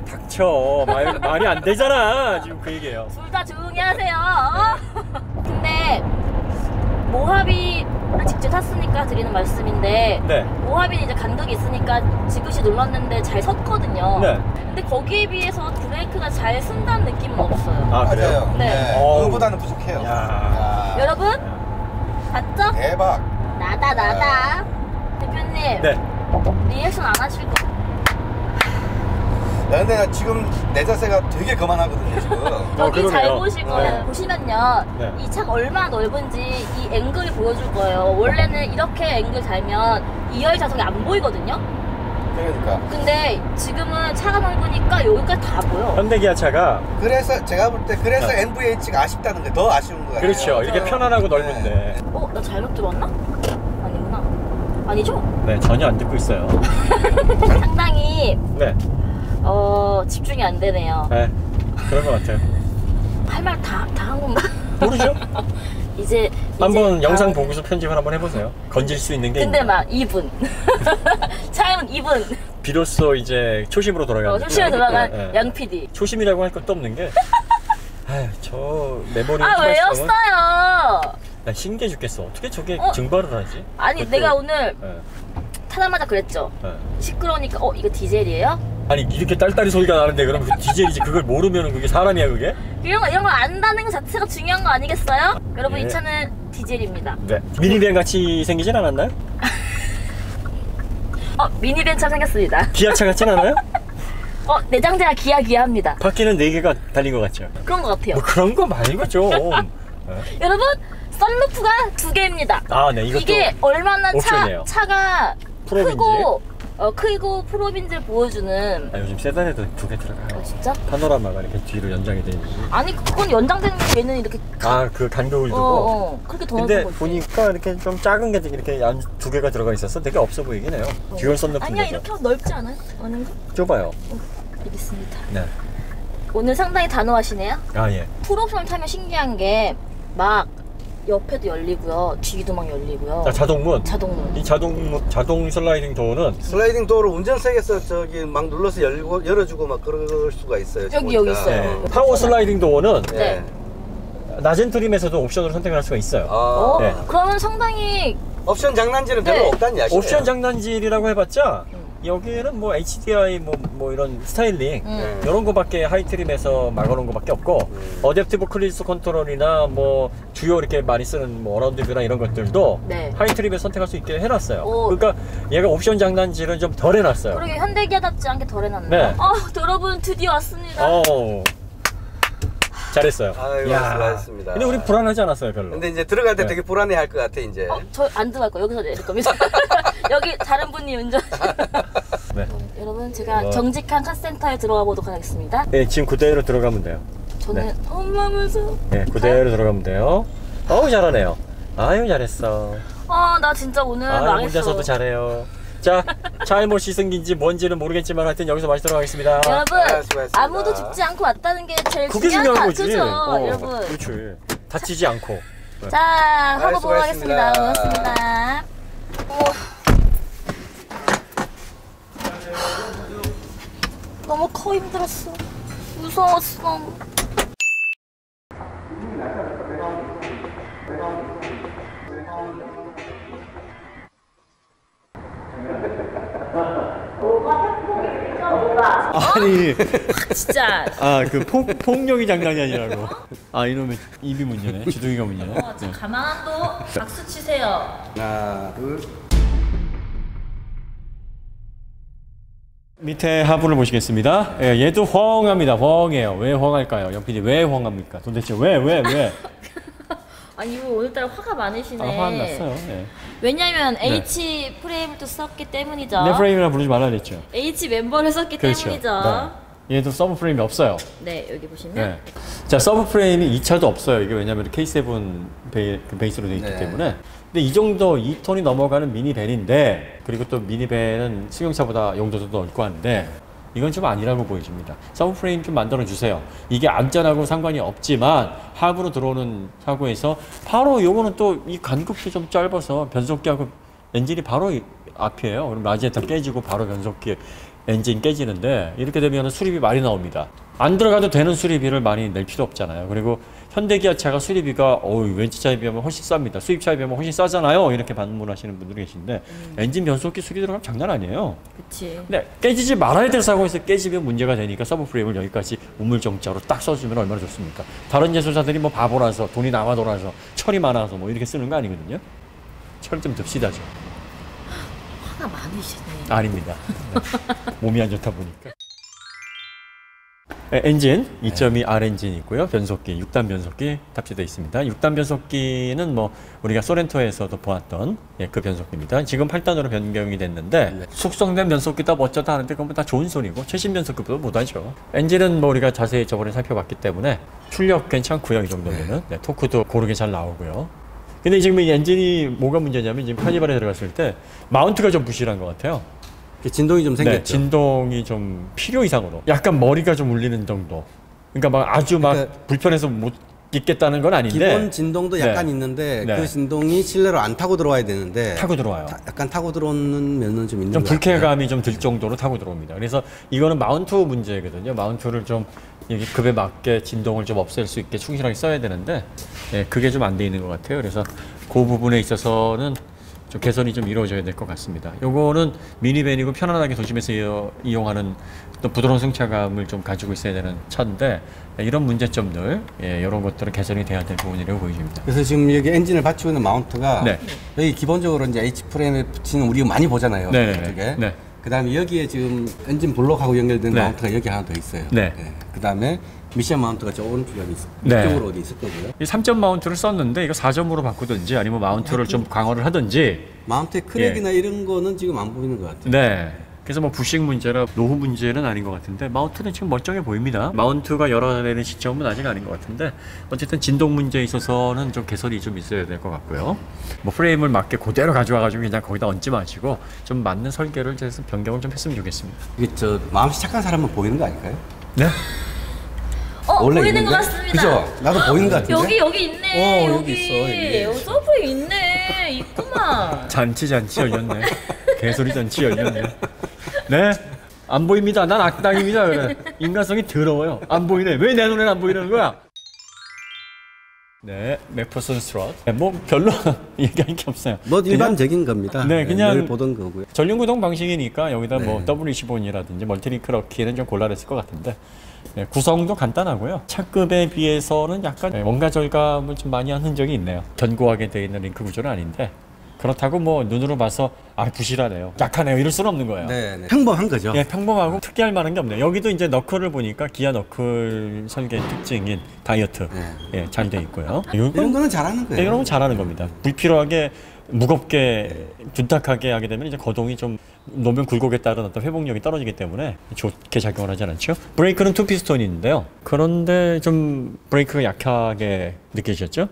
닥쳐. 말이 안 되잖아. 지금 그 얘기예요. 둘 다 조용히 하세요. 근데 모하비를 직접 탔으니까 드리는 말씀인데 네. 모하비는 이제 간격이 있으니까 지그시 눌렀는데 잘 섰거든요. 네. 근데 거기에 비해서 브레이크가 잘 쓴다는 느낌은 없어요. 아, 그래요? 네. 어우. 그거보다는 부족해요. 야. 여러분 봤죠? 대박. 나다. 대표님 네. 리액션 안 하실 거. 근데 나 지금 내 자세가 되게 거만하거든요 지금. 여기 잘 그러네요. 보시고 네. 보시면요, 네. 이 차가 얼마나 넓은지 이 앵글이 보여줄 거예요. 원래는 이렇게 앵글 달면 2열 좌석이 안 보이거든요. 그러니까. 근데 지금은 차가 넓으니까 여기까지 다 보여. 현대기아차가 그래서 제가 볼 때 그래서 네. MVH가 아쉽다는 게 더 아쉬운 거 같아요. 그렇죠. 이렇게 편안하고 넓은데. 나 잘못 들었나? 아니구나. 아니죠? 네, 전혀 안 듣고 있어요. 상당히 네. 집중이 안 되네요. 네. 그런 것 같아요. 할 말 다 한 건가? 모르죠? 이제 한번 영상 다음에- 보고서 편집을 한번 해보세요. 건질 수 있는 게 근데 있나? 막 2분. 차이는 2분. 비로소 이제 초심으로 돌아가는. 초심에 돌아간 양 PD. 초심이라고 할 것도 없는 게. 아휴, 저 메모리. 왜였어요? 나 신기해 죽겠어. 어떻게 저게 증발을 하지? 아니 그때, 내가 오늘 타자마자 그랬죠. 시끄러우니까 이거 디젤이에요? 아니 이렇게 딸딸이 소리가 나는데 그럼 그 디젤이지. 그걸 모르면 그게 사람이야 그게? 이런 거 안다는 것 자체가 중요한 거 아니겠어요? 여러분 이 차는 디젤입니다. 네. 미니밴 같이 생기진 않았나요? 미니밴처럼 생겼습니다. 기아차 같진 않아요? 내장재가 기아합니다. 바퀴는 4개가 달린 것 같죠? 그런 것 같아요. 뭐 그런 거 말고 좀. 여러분 썬루프가 2개입니다. 네. 이게 얼마나 차가 프로빈지. 크고 프로빈지를 보여주는. 요즘 세단에도 2개 들어가요. 진짜? 파노라마가 이렇게 뒤로 연장이 되는. 아니 그건 연장되는 게 얘는 이렇게 그 간격을 두고. 그렇게 더 근데 넓은 거지. 보니까 이렇게 좀 작은 게 이렇게 2개가 들어가 있어서 되게 없어 보이긴 해요. 듀얼 썬루프인데. 아니야 이렇게 넓지 않아요? 아닌가? 좁아요. 알겠습니다. 네. 오늘 상당히 단호하시네요. 예. 풀옵션을 타면 신기한 게 막 옆에도 열리고요, 뒤도 막 열리고요. 자동문. 자동문. 이 자동 슬라이딩 도어는 슬라이딩 도어를 운전석에서 저기 막 눌러서 열어주고 막 그럴 수가 있어요. 여기 있어요. 파워 슬라이딩 도어는 네. 낮은 트림에서도 옵션으로 선택을 할 수가 있어요. 네. 그러면 상당히 옵션 장난질은 별로 없다는 이야기예요. 옵션 장난질이라고 해봤자 여기에는 뭐 HDI 뭐 이런 스타일링 이런 거밖에 하이 트림에서 막아놓은 거밖에 없고 어댑티브 클리스 컨트롤이나 뭐 주요 이렇게 많이 쓰는 뭐 어라운드 뷰나 이런 것들도 하이 트림에 선택할 수 있게 해놨어요. 그러니까 얘가 옵션 장난질은 좀 덜 해놨어요. 그러게 현대기아답지 않게 덜 해놨네. 네. 여러분 드디어 왔습니다. 잘했어요. 수고하셨습니다. 근데 우리 불안하지 않았어요, 별로. 근데 이제 들어갈 때 되게 불안해할 것 같아 이제. 저 안 들어갈 거예요. 여기서 내릴 겁니다. 여기 다른 분이 운전. 네. 여러분 제가 정직한 카센터에 들어가 보도록 하겠습니다. 네, 지금 그대로 들어가면 돼요. 저는 엄마면서. 네, 그대로 들어가면 돼요. 잘하네요. 아유, 잘했어. 나 진짜 오늘 망했어. 혼자서도 잘해요. 자, 잘못 씻은긴지 뭔지는 모르겠지만 하여튼 여기서 마치도록 하겠습니다. 여러분, 아무도 죽지 않고 왔다는 게 제일 중요한 거죠. 여러분. 그렇지. 다치지 않고. 자, 하고 보도록 하겠습니다. 고맙습니다. 너무 커 힘들었어. 무서웠어. 아니 진짜 그 폭력이 장난이 아니라고. 이놈의 입이 문제네. 주둥이가 문제네. 가만 안 둬. 박수 치세요. 하나, 둘. 밑에 하부를 보시겠습니다. 얘도 휑합니다. 휑해요. 왜 휑할까요? 영PD 왜 휑합니까? 도대체 왜? 아니 오늘따라 화가 많으시네. 화가 났어요. 네. 왜냐면 H 프레임을 또 썼기 때문이죠. 내 프레임이라 부르지 말아야 됐죠. H 멤버를 썼기 때문이죠. 네. 얘도 서브 프레임이 없어요. 네, 여기 보시면. 네. 자, 서브 프레임이 2차도 없어요. 이게 왜냐면 K7 베이스로 되어 있기 때문에. 근데 이 정도 2톤이 넘어가는 미니밴인데, 그리고 또 미니밴은 승용차보다 용도도 넓고 한데, 이건 좀 아니라고 보여집니다. 서브 프레임 좀 만들어 주세요. 이게 안전하고 상관이 없지만 하부로 들어오는 사고에서 바로 요거는 또 이 간격도 좀 짧아서 변속기하고 엔진이 바로 앞이에요. 그럼 라지에타 깨지고 바로 변속기 엔진 깨지는데 이렇게 되면 수리비 많이 나옵니다. 안 들어가도 되는 수리비를 많이 낼 필요 없잖아요. 그리고 현대기아차가 수리비가 웬치차에 비하면 훨씬 쌉니다. 수입차에 비하면 훨씬 싸잖아요. 이렇게 반문하시는 분들이 계신데 엔진 변속기 수리 들어가면 장난 아니에요. 그치. 근데 깨지지 말아야 될 사고에서 깨지면 문제가 되니까 서브 프레임을 여기까지 우물정자로 딱 써주면 얼마나 좋습니까? 다른 예술사들이 뭐 바보라서 돈이 남아돌아서 철이 많아서 뭐 이렇게 쓰는 거 아니거든요. 철 좀 듭시다 좀. 화가 많으시네. 아닙니다. 네. 몸이 안 좋다 보니까. 엔진 2.2R 엔진이 있고요. 변속기 6단 변속기 탑재되어 있습니다. 6단 변속기는 뭐 우리가 소렌토에서도 보았던 그 변속기입니다. 지금 8단으로 변경이 됐는데 숙성된 변속기다 멋졌다 하는데 그건 다 좋은 소리고 최신 변속기보다 못하죠. 엔진은 뭐 우리가 자세히 저번에 살펴봤기 때문에 출력 괜찮고요. 이 정도면은 토크도 고르게 잘 나오고요. 근데 지금 이 엔진이 뭐가 문제냐면 지금 카니발에 들어갔을 때 마운트가 좀 부실한 것 같아요. 진동이 좀 생겼죠. 네, 진동이 좀 필요 이상으로 약간 머리가 좀 울리는 정도. 그러니까 막 아주 막 불편해서 못 있겠다는 건 아닌데 기본 진동도 약간 네. 있는데 네. 그 진동이 실내로 안 타고 들어와야 되는데 타고 들어와요. 약간 타고 들어오는 면은 좀 있는 좀 것 같아요. 불쾌감이 좀 들 정도로 타고 들어옵니다. 그래서 이거는 마운트 문제거든요. 마운트를 좀 여기 급에 맞게 진동을 좀 없앨 수 있게 충실하게 써야 되는데 예, 그게 좀 안 돼 있는 것 같아요. 그래서 그 부분에 있어서는 좀 개선이 좀 이루어져야 될 것 같습니다. 요거는 미니밴이고 편안하게 도심에서 이용하는 또 부드러운 승차감을 좀 가지고 있어야 되는 차인데 이런 문제점들 예, 이런 것들은 개선이 돼야 될 부분이라고 보여집니다. 그래서 지금 여기 엔진을 받치고 있는 마운트가 네. 여기 기본적으로 이제 H 프레임에 붙이는 우리가 많이 보잖아요. 네네네. 이쪽에. 네. 그다음에 여기에 지금 엔진 블록하고 연결된 네. 마운트가 여기 하나 더 있어요. 네. 그다음에 미션 마운트가 저 오른쪽에 어디 있어? 네. 이쪽으로 어디 있을 거고요. 이 3점 마운트를 썼는데 이거 4점으로 바꾸든지 아니면 마운트를 좀 강화를 하든지 마운트의 크랙이나 이런 거는 지금 안 보이는 것 같아요. 네. 그래서 뭐 부식 문제나 노후 문제는 아닌 것 같은데 마운트는 지금 멀쩡해 보입니다. 마운트가 열어내는 시점은 아직 아닌 것 같은데 어쨌든 진동 문제에 있어서는 좀 개선이 좀 있어야 될 것 같고요. 뭐 프레임을 맞게 그대로 가져와가지고 그냥 거기다 얹지 마시고 좀 맞는 설계를 해서 변경을 좀 했으면 좋겠습니다. 이게 저 마음씨 착한 사람은 보이는 거 아닐까요? 네? 보이는 있는데? 것 같습니다. 그죠? 나도 보이는 것 같은데? 여기 있네. 여기 있어, 여기. 서프에 있네. 있구만. 잔치 열렸네. 개소리 잔치 열렸네. 네? 안 보입니다. 난 악당입니다. 그래. 인간성이 더러워요. 안 보이네. 왜 내 눈에는 안 보이는 거야? 네, 맥퍼슨 스트럿. 네, 뭐 별로 얘기할 게 없어요. 뭐 일반적인 겁니다. 네, 그냥 늘 보던 거고요. 전륜구동 방식이니까 여기다 네. 뭐 W25이라든지 멀티링크 넣기에는 좀 곤란했을 것 같은데 네, 구성도 간단하고요. 차급에 비해서는 약간 원가 절감을 좀 많이 한 흔적이 있네요. 견고하게 되어 있는 링크 구조는 아닌데 그렇다고 뭐 눈으로 봐서 부실하네요, 약하네요 이럴 수는 없는 거예요. 네, 평범한 거죠. 예, 평범하고 특이할 만한 게 없네요. 여기도 이제 너클을 보니까 기아 너클 설계의 특징인 다이어트 예, 잘 돼 있고요. 이런 거는 잘하는 거예요. 이런 건 잘하는 겁니다. 불필요하게 무겁게 둔탁하게 하게 되면 이제 거동이 좀 노면 굴곡에 따른 어떤 회복력이 떨어지기 때문에 좋게 작용을 하지 않죠. 브레이크는 투 피스톤인데요. 그런데 좀 브레이크가 약하게 느껴지셨죠?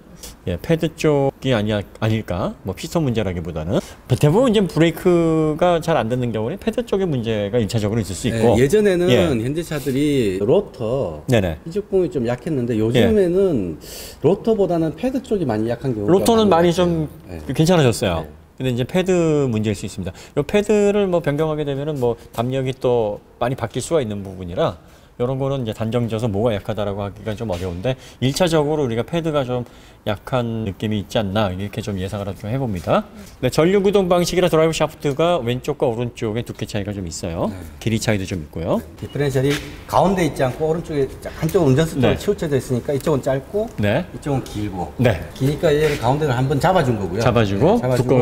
예, 패드 쪽이 아닐까? 뭐 피스톤 문제라기보다는 대부분 이제 브레이크가 잘 안 듣는 경우는 패드 쪽의 문제가 1차적으로 있을 수 있고 예전에는 예. 현대차들이 로터 네네. 이쪽공이 좀 약했는데 요즘에는 로터보다는 패드 쪽이 많이 약한 경우가 로터는 많은 많이 것 좀 같아요. 괜찮아졌어요. 네. 근데 이제 패드 문제일 수 있습니다. 이 패드를 뭐 변경하게 되면은 뭐 담력이 또 많이 바뀔 수가 있는 부분이라 이런 거는 이제 단정지어서 뭐가 약하다라고 하기가 좀 어려운데 1차적으로 우리가 패드가 좀 약한 느낌이 있지 않나 이렇게 좀 예상을 좀 해봅니다. 네, 전류 구동 방식이라 드라이브 샤프트가 왼쪽과 오른쪽에 두께 차이가 좀 있어요. 길이 차이도 좀 있고요. 디퍼렌셜이 가운데 있지 않고 오른쪽에 한쪽은 운전수 쪽으로 네. 치우쳐져 있으니까 이쪽은 짧고 네. 이쪽은 길고 네. 기니까 얘를 가운데를 한번 잡아준 거고요. 잡아주고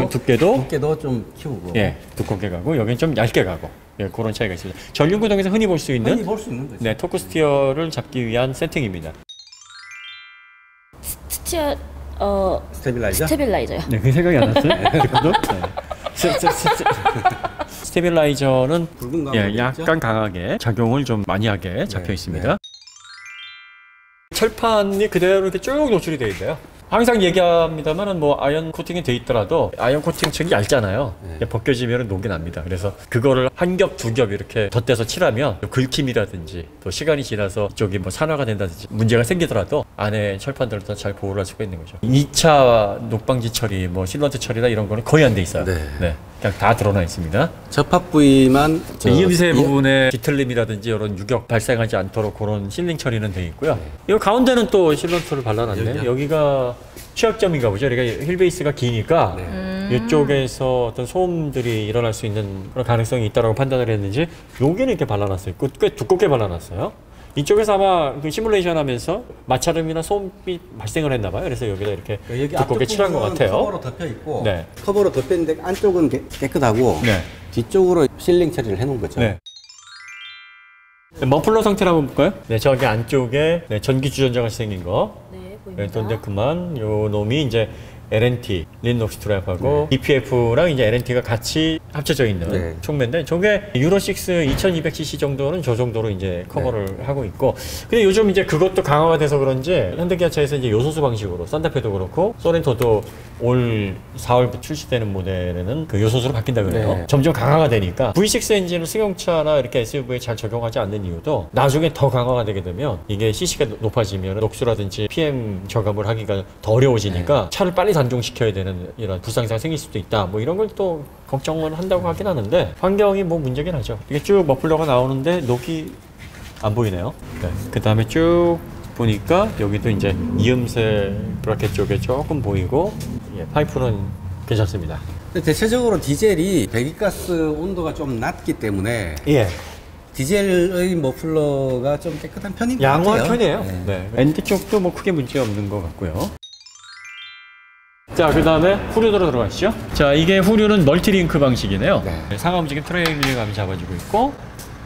두께도 좀 키우고 예, 두껍게 가고 여기는 좀 얇게 가고 예, 그런 차이가 있습니다. 전륜 구동에서 흔히 볼 수 있는 흔히 볼 수 있는 거죠. 네, 토크 스티어를 잡기 위한 세팅입니다. 스테빌라이저요? 네, 그 생각이 안 났어요. 그것도? 네. 스테빌라이저는 붉은 거 예, 약간 강하게 작용을 좀 많이 하게 잡혀 있습니다. 철판이 그대로 이렇게 쭉 노출이 되어 있대요. 항상 얘기합니다만은 뭐 아이언 코팅이 돼 있더라도 아이언 코팅 층이 얇잖아요. 벗겨지면 녹이 납니다. 그래서 그거를 한 겹, 두 겹 이렇게 덧대서 칠하면 긁힘이라든지 또 시간이 지나서 이쪽이 뭐 산화가 된다든지 문제가 생기더라도 안에 철판들을 더 잘 보호를 할 수가 있는 거죠. 2차 녹방지 처리, 뭐 실런트 처리나 이런 거는 거의 안 돼 있어요. 네. 그냥 다 드러나 있습니다. 접합 부위만 이음새 부분에 뒤틀림이라든지 이런 유격 발생하지 않도록 그런 실링 처리는 돼 있고요. 이 가운데는 또 실런트를 발라놨네. 여기가 취약점인가 보죠. 그러니까 휠베이스가 기니까 이쪽에서 어떤 소음들이 일어날 수 있는 그런 가능성이 있다고 판단을 했는지 여기는 이렇게 발라놨어요. 꽤 두껍게 발라놨어요. 이쪽에서 아마 그 시뮬레이션 하면서 마찰음이나 소음이 발생을 했나 봐요. 그래서 여기다 이렇게 여기 두껍게 칠한 것 같아요. 커버로 덮여 있고 네. 커버로 덮여 있는데 안쪽은 깨끗하고 네. 뒤쪽으로 실링 처리를 해놓은 거죠. 네. 머플러 상태를 한번 볼까요? 네, 저기 안쪽에 전기 주전자가 생긴 거. 네, 네, 보입니다. 근데 그만 요 놈이 이제 LNT, 린녹스 트랩하고 DPF랑 이제 LNT가 같이 합쳐져 있는 촉매인데 저게 유로 6 2200cc 정도는 저 정도로 이제 커버를 하고 있고 근데 요즘 이제 그것도 강화가 돼서 그런지 현대기아차에서 이제 요소수 방식으로 산타페도 그렇고 소렌토도 올 4월부터 출시되는 모델에는 그 요소수로 바뀐다 그래요. 점점 강화가 되니까 V6 엔진을 승용차나 이렇게 SUV에 잘 적용하지 않는 이유도 나중에 더 강화가 되게 되면 이게 CC가 높아지면 녹수라든지 PM 저감을 하기가 더 어려워지니까 차를 빨리 단종시켜야 되는 이런 불상사가 생길 수도 있다. 뭐 이런 걸 또 걱정을 한다고 하긴 하는데 환경이 뭐 문제긴 하죠. 이게 쭉 머플러가 나오는데 녹이 안 보이네요. 네. 그 다음에 쭉 보니까 여기도 이제 이음새 브라켓 쪽에 조금 보이고 파이프는 괜찮습니다. 대체적으로 디젤이 배기가스 온도가 좀 낮기 때문에 디젤의 머플러가 좀 깨끗한 편인 것 같아요. 양호한 편이에요. 엔드 쪽도 뭐 크게 문제 없는 것 같고요. 자, 그 다음에 후륜으로 들어가시죠. 자, 이게 후륜은 멀티링크 방식이네요. 상하 움직임 트레일링감이 잡아주고 있고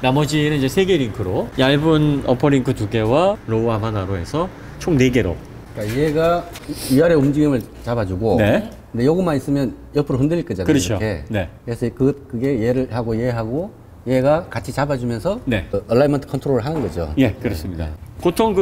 나머지는 이제 3개 링크로 얇은 어퍼링크 2개와 로우암 하나로 해서 총 4개로. 그러니까 얘가 위아래 움직임을 잡아주고 근데 요것만 있으면 옆으로 흔들릴 거잖아요. 그렇죠. 이렇게. 그래서 그게 얘를 하고 얘하고 얘가 같이 잡아주면서 얼라이먼트 컨트롤을 하는 거죠. 그렇습니다. 보통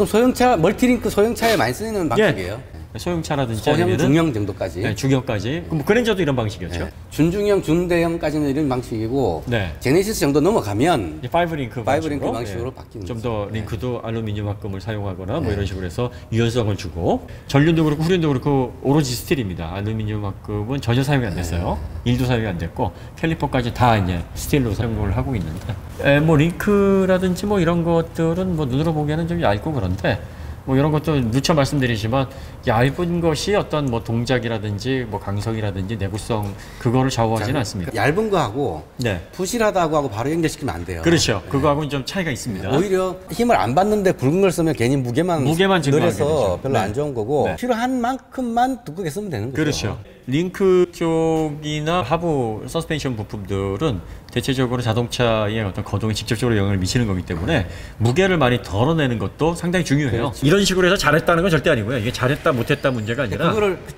소형차, 멀티링크 소형차에 많이 쓰이는 방식이에요. 소형차라든지 소형, 중형 정도까지. 중형까지. 뭐 그랜저도 이런 방식이었죠. 준중형, 준대형까지는 이런 방식이고 제네시스 정도 넘어가면 5링크 방식으로 바뀌는 좀 더 링크도 알루미늄 합금을 사용하거나 뭐 이런 식으로 해서 유연성을 주고 전륜도 그렇고 후륜도 그렇고 오로지 스틸입니다. 알루미늄 합금은 전혀 사용이 안 됐어요. 일도 사용이 안 됐고 캘리퍼까지 다 이제 스틸로 사용을 하고 있는데 뭐 링크라든지 뭐 이런 것들은 뭐 눈으로 보기에는 좀 얇고 그런데 뭐 이런 것도 누차 말씀드리지만 얇은 것이 어떤 뭐 동작이라든지 뭐 강성이라든지 내구성 그거를 좌우하지는 않습니다. 얇은 거하고 부실하다고 바로 연결시키면 안 돼요. 그렇죠. 그거하고는 좀 차이가 있습니다. 오히려 힘을 안 받는데 굵은 걸 쓰면 괜히 무게만 늘어서 별로 안 좋은 거고 필요한 만큼만 두껍게 쓰면 되는 거죠. 그렇죠. 링크 쪽이나 하부 서스펜션 부품들은 대체적으로 자동차의 어떤 거동에 직접적으로 영향을 미치는 거기 때문에 무게를 많이 덜어내는 것도 상당히 중요해요. 이런 식으로 해서 잘했다는 건 절대 아니고요. 이게 잘했다 못했다 문제가 아니라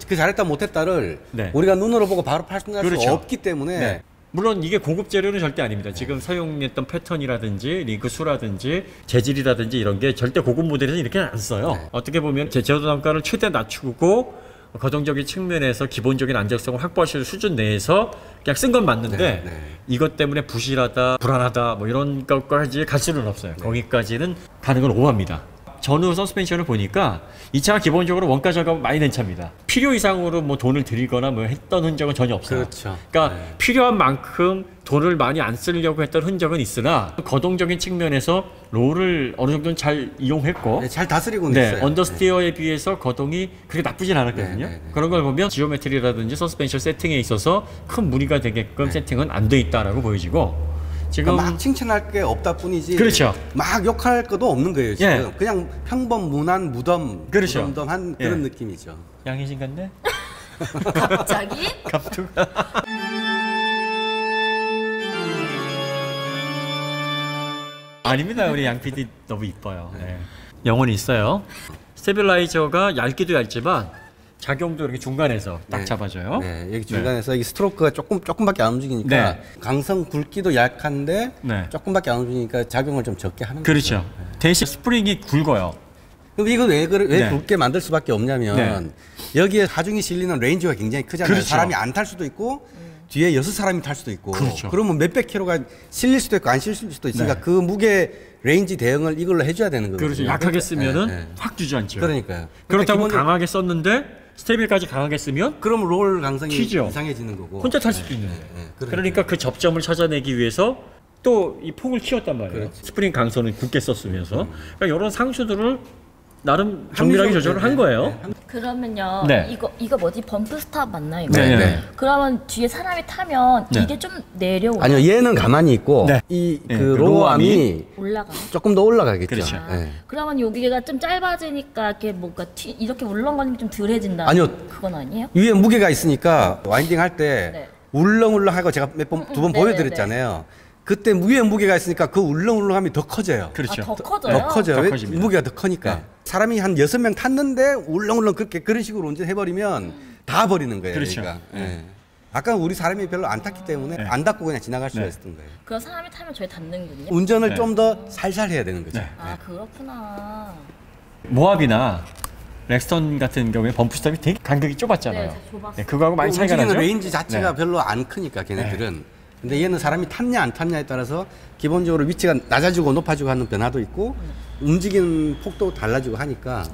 그 잘했다 못했다를 우리가 눈으로 보고 바로 판단할 수 없기 때문에 물론 이게 고급 재료는 절대 아닙니다. 지금 사용했던 패턴이라든지 링크 수라든지 재질이라든지 이런 게 절대 고급 모델에서는 이렇게 안 써요. 어떻게 보면 제조 단가를 최대 낮추고 거동적인 측면에서 기본적인 안정성을 확보하실 수준 내에서 그냥 쓴 건 맞는데 이것 때문에 부실하다, 불안하다 뭐 이런 것까지 갈 수는 없어요. 거기까지는 가는 건 오버합니다. 전후 서스펜션을 보니까 이 차가 기본적으로 원가 절감은 많이 된 차입니다. 필요 이상으로 뭐 돈을 들이거나 뭐 했던 흔적은 전혀 없어요. 그러니까 필요한 만큼 돈을 많이 안 쓰려고 했던 흔적은 있으나 거동적인 측면에서 롤을 어느 정도는 잘 이용했고 잘 다스리고 있어요. 언더스티어에 비해서 거동이 그렇게 나쁘진 않았거든요. 그런 걸 보면 지오메트리라든지 서스펜션 세팅에 있어서 큰 무리가 되게끔 세팅은 안 돼 있다라고 보여지고 지금 막 칭찬할 게 없다 뿐이지 막 욕할 것도 없는 거예요. 지금 그냥 평범 무난 무덤한 그런 느낌이죠. 양혜진 같네? 갑자기? 갑투가 아닙니다. 우리 양 PD 너무 이뻐요. 영혼이 있어요. 스테빌라이저가 얇기도 얇지만 작용도 이렇게 중간에서 딱 잡아줘요. 여기 중간에서 이 스트로크가 조금밖에 안 움직이니까 강성 굵기도 약한데 조금밖에 안 움직이니까 작용을 좀 적게 하는 거죠. 그렇죠. 대신 스프링이 굵어요. 근데 이거 왜 굵게 만들 수밖에 없냐면 여기에 하중이 실리는 레인지가 굉장히 크잖아요. 사람이 안 탈 수도 있고 뒤에 6사람이 탈 수도 있고 그러면 몇백 킬로가 실릴 수도 있고 안 실릴 수도 있으니까 그 무게 레인지 대응을 이걸로 해줘야 되는 거거든요. 그렇죠. 약하게 쓰면은 확 주저앉죠. 그러니까요. 그렇다고 강하게 썼는데 스테빌까지 강하게 쓰면 그럼 롤 강성이 튀죠. 이상해지는 거고 혼자 탈 수도 있는 거예요. 그러니까 그 접점을 찾아내기 위해서 또 이 폭을 키웠단 말이에요. 스프링 강선을 굳게 썼으면서 그러니까 이런 상수들을 나름 정밀하게 조절을 한 거예요. 그러면요. 이거 뭐지? 범프 스탑 맞나요? 이거? 그러면 뒤에 사람이 타면 이게 좀 내려오나요? 아니요. 얘는 가만히 있고 그 로어암이 조금 더 올라가겠죠. 그렇죠. 그러면 여기가 좀 짧아지니까 이렇게 뭔가 이렇게 울렁거림이 좀 덜해진다. 아니요. 그건 아니에요? 위에 무게가 있으니까 와인딩 할 때 울렁울렁하고 제가 두 번 보여드렸잖아요. 그때 위에 무게가 있으니까 그 울렁울렁함이 더 커져요. 그렇죠. 더 커져요? 더 커져요. 왜? 무게가 더 커니까. 사람이 한 6명 탔는데 울렁울렁 그런 식으로 운전해버리면 다 버리는 거예요. 그렇죠. 그러니까. 예. 아까 우리 사람이 별로 안 탔기 때문에 안 닫고 그냥 지나갈 수가 네. 있었던 거예요. 그 사람이 타면 저희 닿는군요. 운전을 네. 좀 더 살살 해야 되는 거죠. 네. 아 그렇구나. 모하비나 렉스턴 같은 경우에 범프 스탑이 되게 간격이 좁았잖아요. 네, 좁았어요. 네, 그거하고 많이 차이가 움직이는 나죠. 레인지 자체가 네. 별로 안 크니까 걔네들은. 근데 얘는 사람이 탔냐 안 탔냐에 따라서 기본적으로 위치가 낮아지고 높아지고 하는 변화도 있고 움직이는 폭도 달라지고 하니까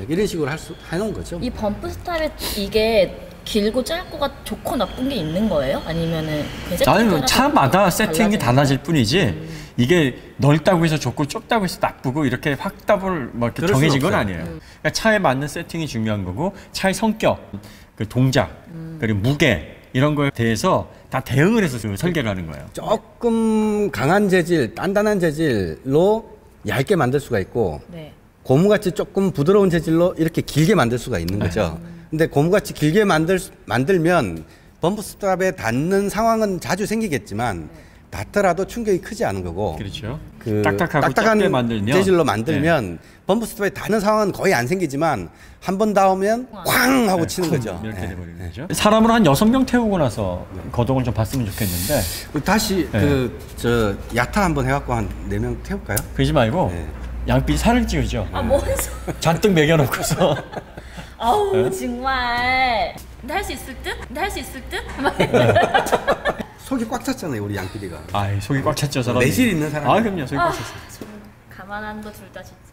이런 식으로 해놓은 거죠. 이 범프 스탑에 이게 길고 짧고가 좋고 나쁜 게 있는 거예요? 아니면은 그 아니 차마다 세팅이 달라지는 달라질 뿐이지 이게 넓다고 해서 좋고 좁다고 해서 나쁘고 이렇게 확 답을 뭐 이렇게 그럴 정해진 수는 건 없어요. 아니에요. 그러니까 차에 맞는 세팅이 중요한 거고 차의 성격, 그 동작, 그리고 무게 이런 거에 대해서 다 대응을 해서 지금 설계를 하는 거예요. 조금 강한 재질, 단단한 재질로 얇게 만들 수가 있고 네. 고무같이 조금 부드러운 재질로 이렇게 길게 만들 수가 있는 거죠. 근데 고무같이 길게 만들면 범프 스탑에 닿는 상황은 자주 생기겠지만 닿더라도 충격이 크지 않은 거고 그렇죠. 그 딱딱하고 작게 만들면 재질로 만들면 범프 스탑에 닿는 상황은 거의 안 생기지만 한 번 닿으면 쾅 하고 치는 거죠. 이렇게 예. 돼버리는 거죠. 사람으로 한 6명 태우고 나서 거동을 좀 봤으면 좋겠는데 다시 네. 저 야타 한번 해갖고 한 4명 태울까요? 그러지 말고 네. 양삐 살을 찌우죠. 아뭔 소? 잔뜩 먹여놓고서 아우 정말. 근데 할 수 있을 듯? 근데 할 수 있을 듯? 속이 꽉 찼잖아요 우리 양 PD가. 아 속이 꽉 찼죠 사람. 매실 있는 사람. 아 그럼요 속이 꽉 찼어요. 가만한 거 둘 다 진짜.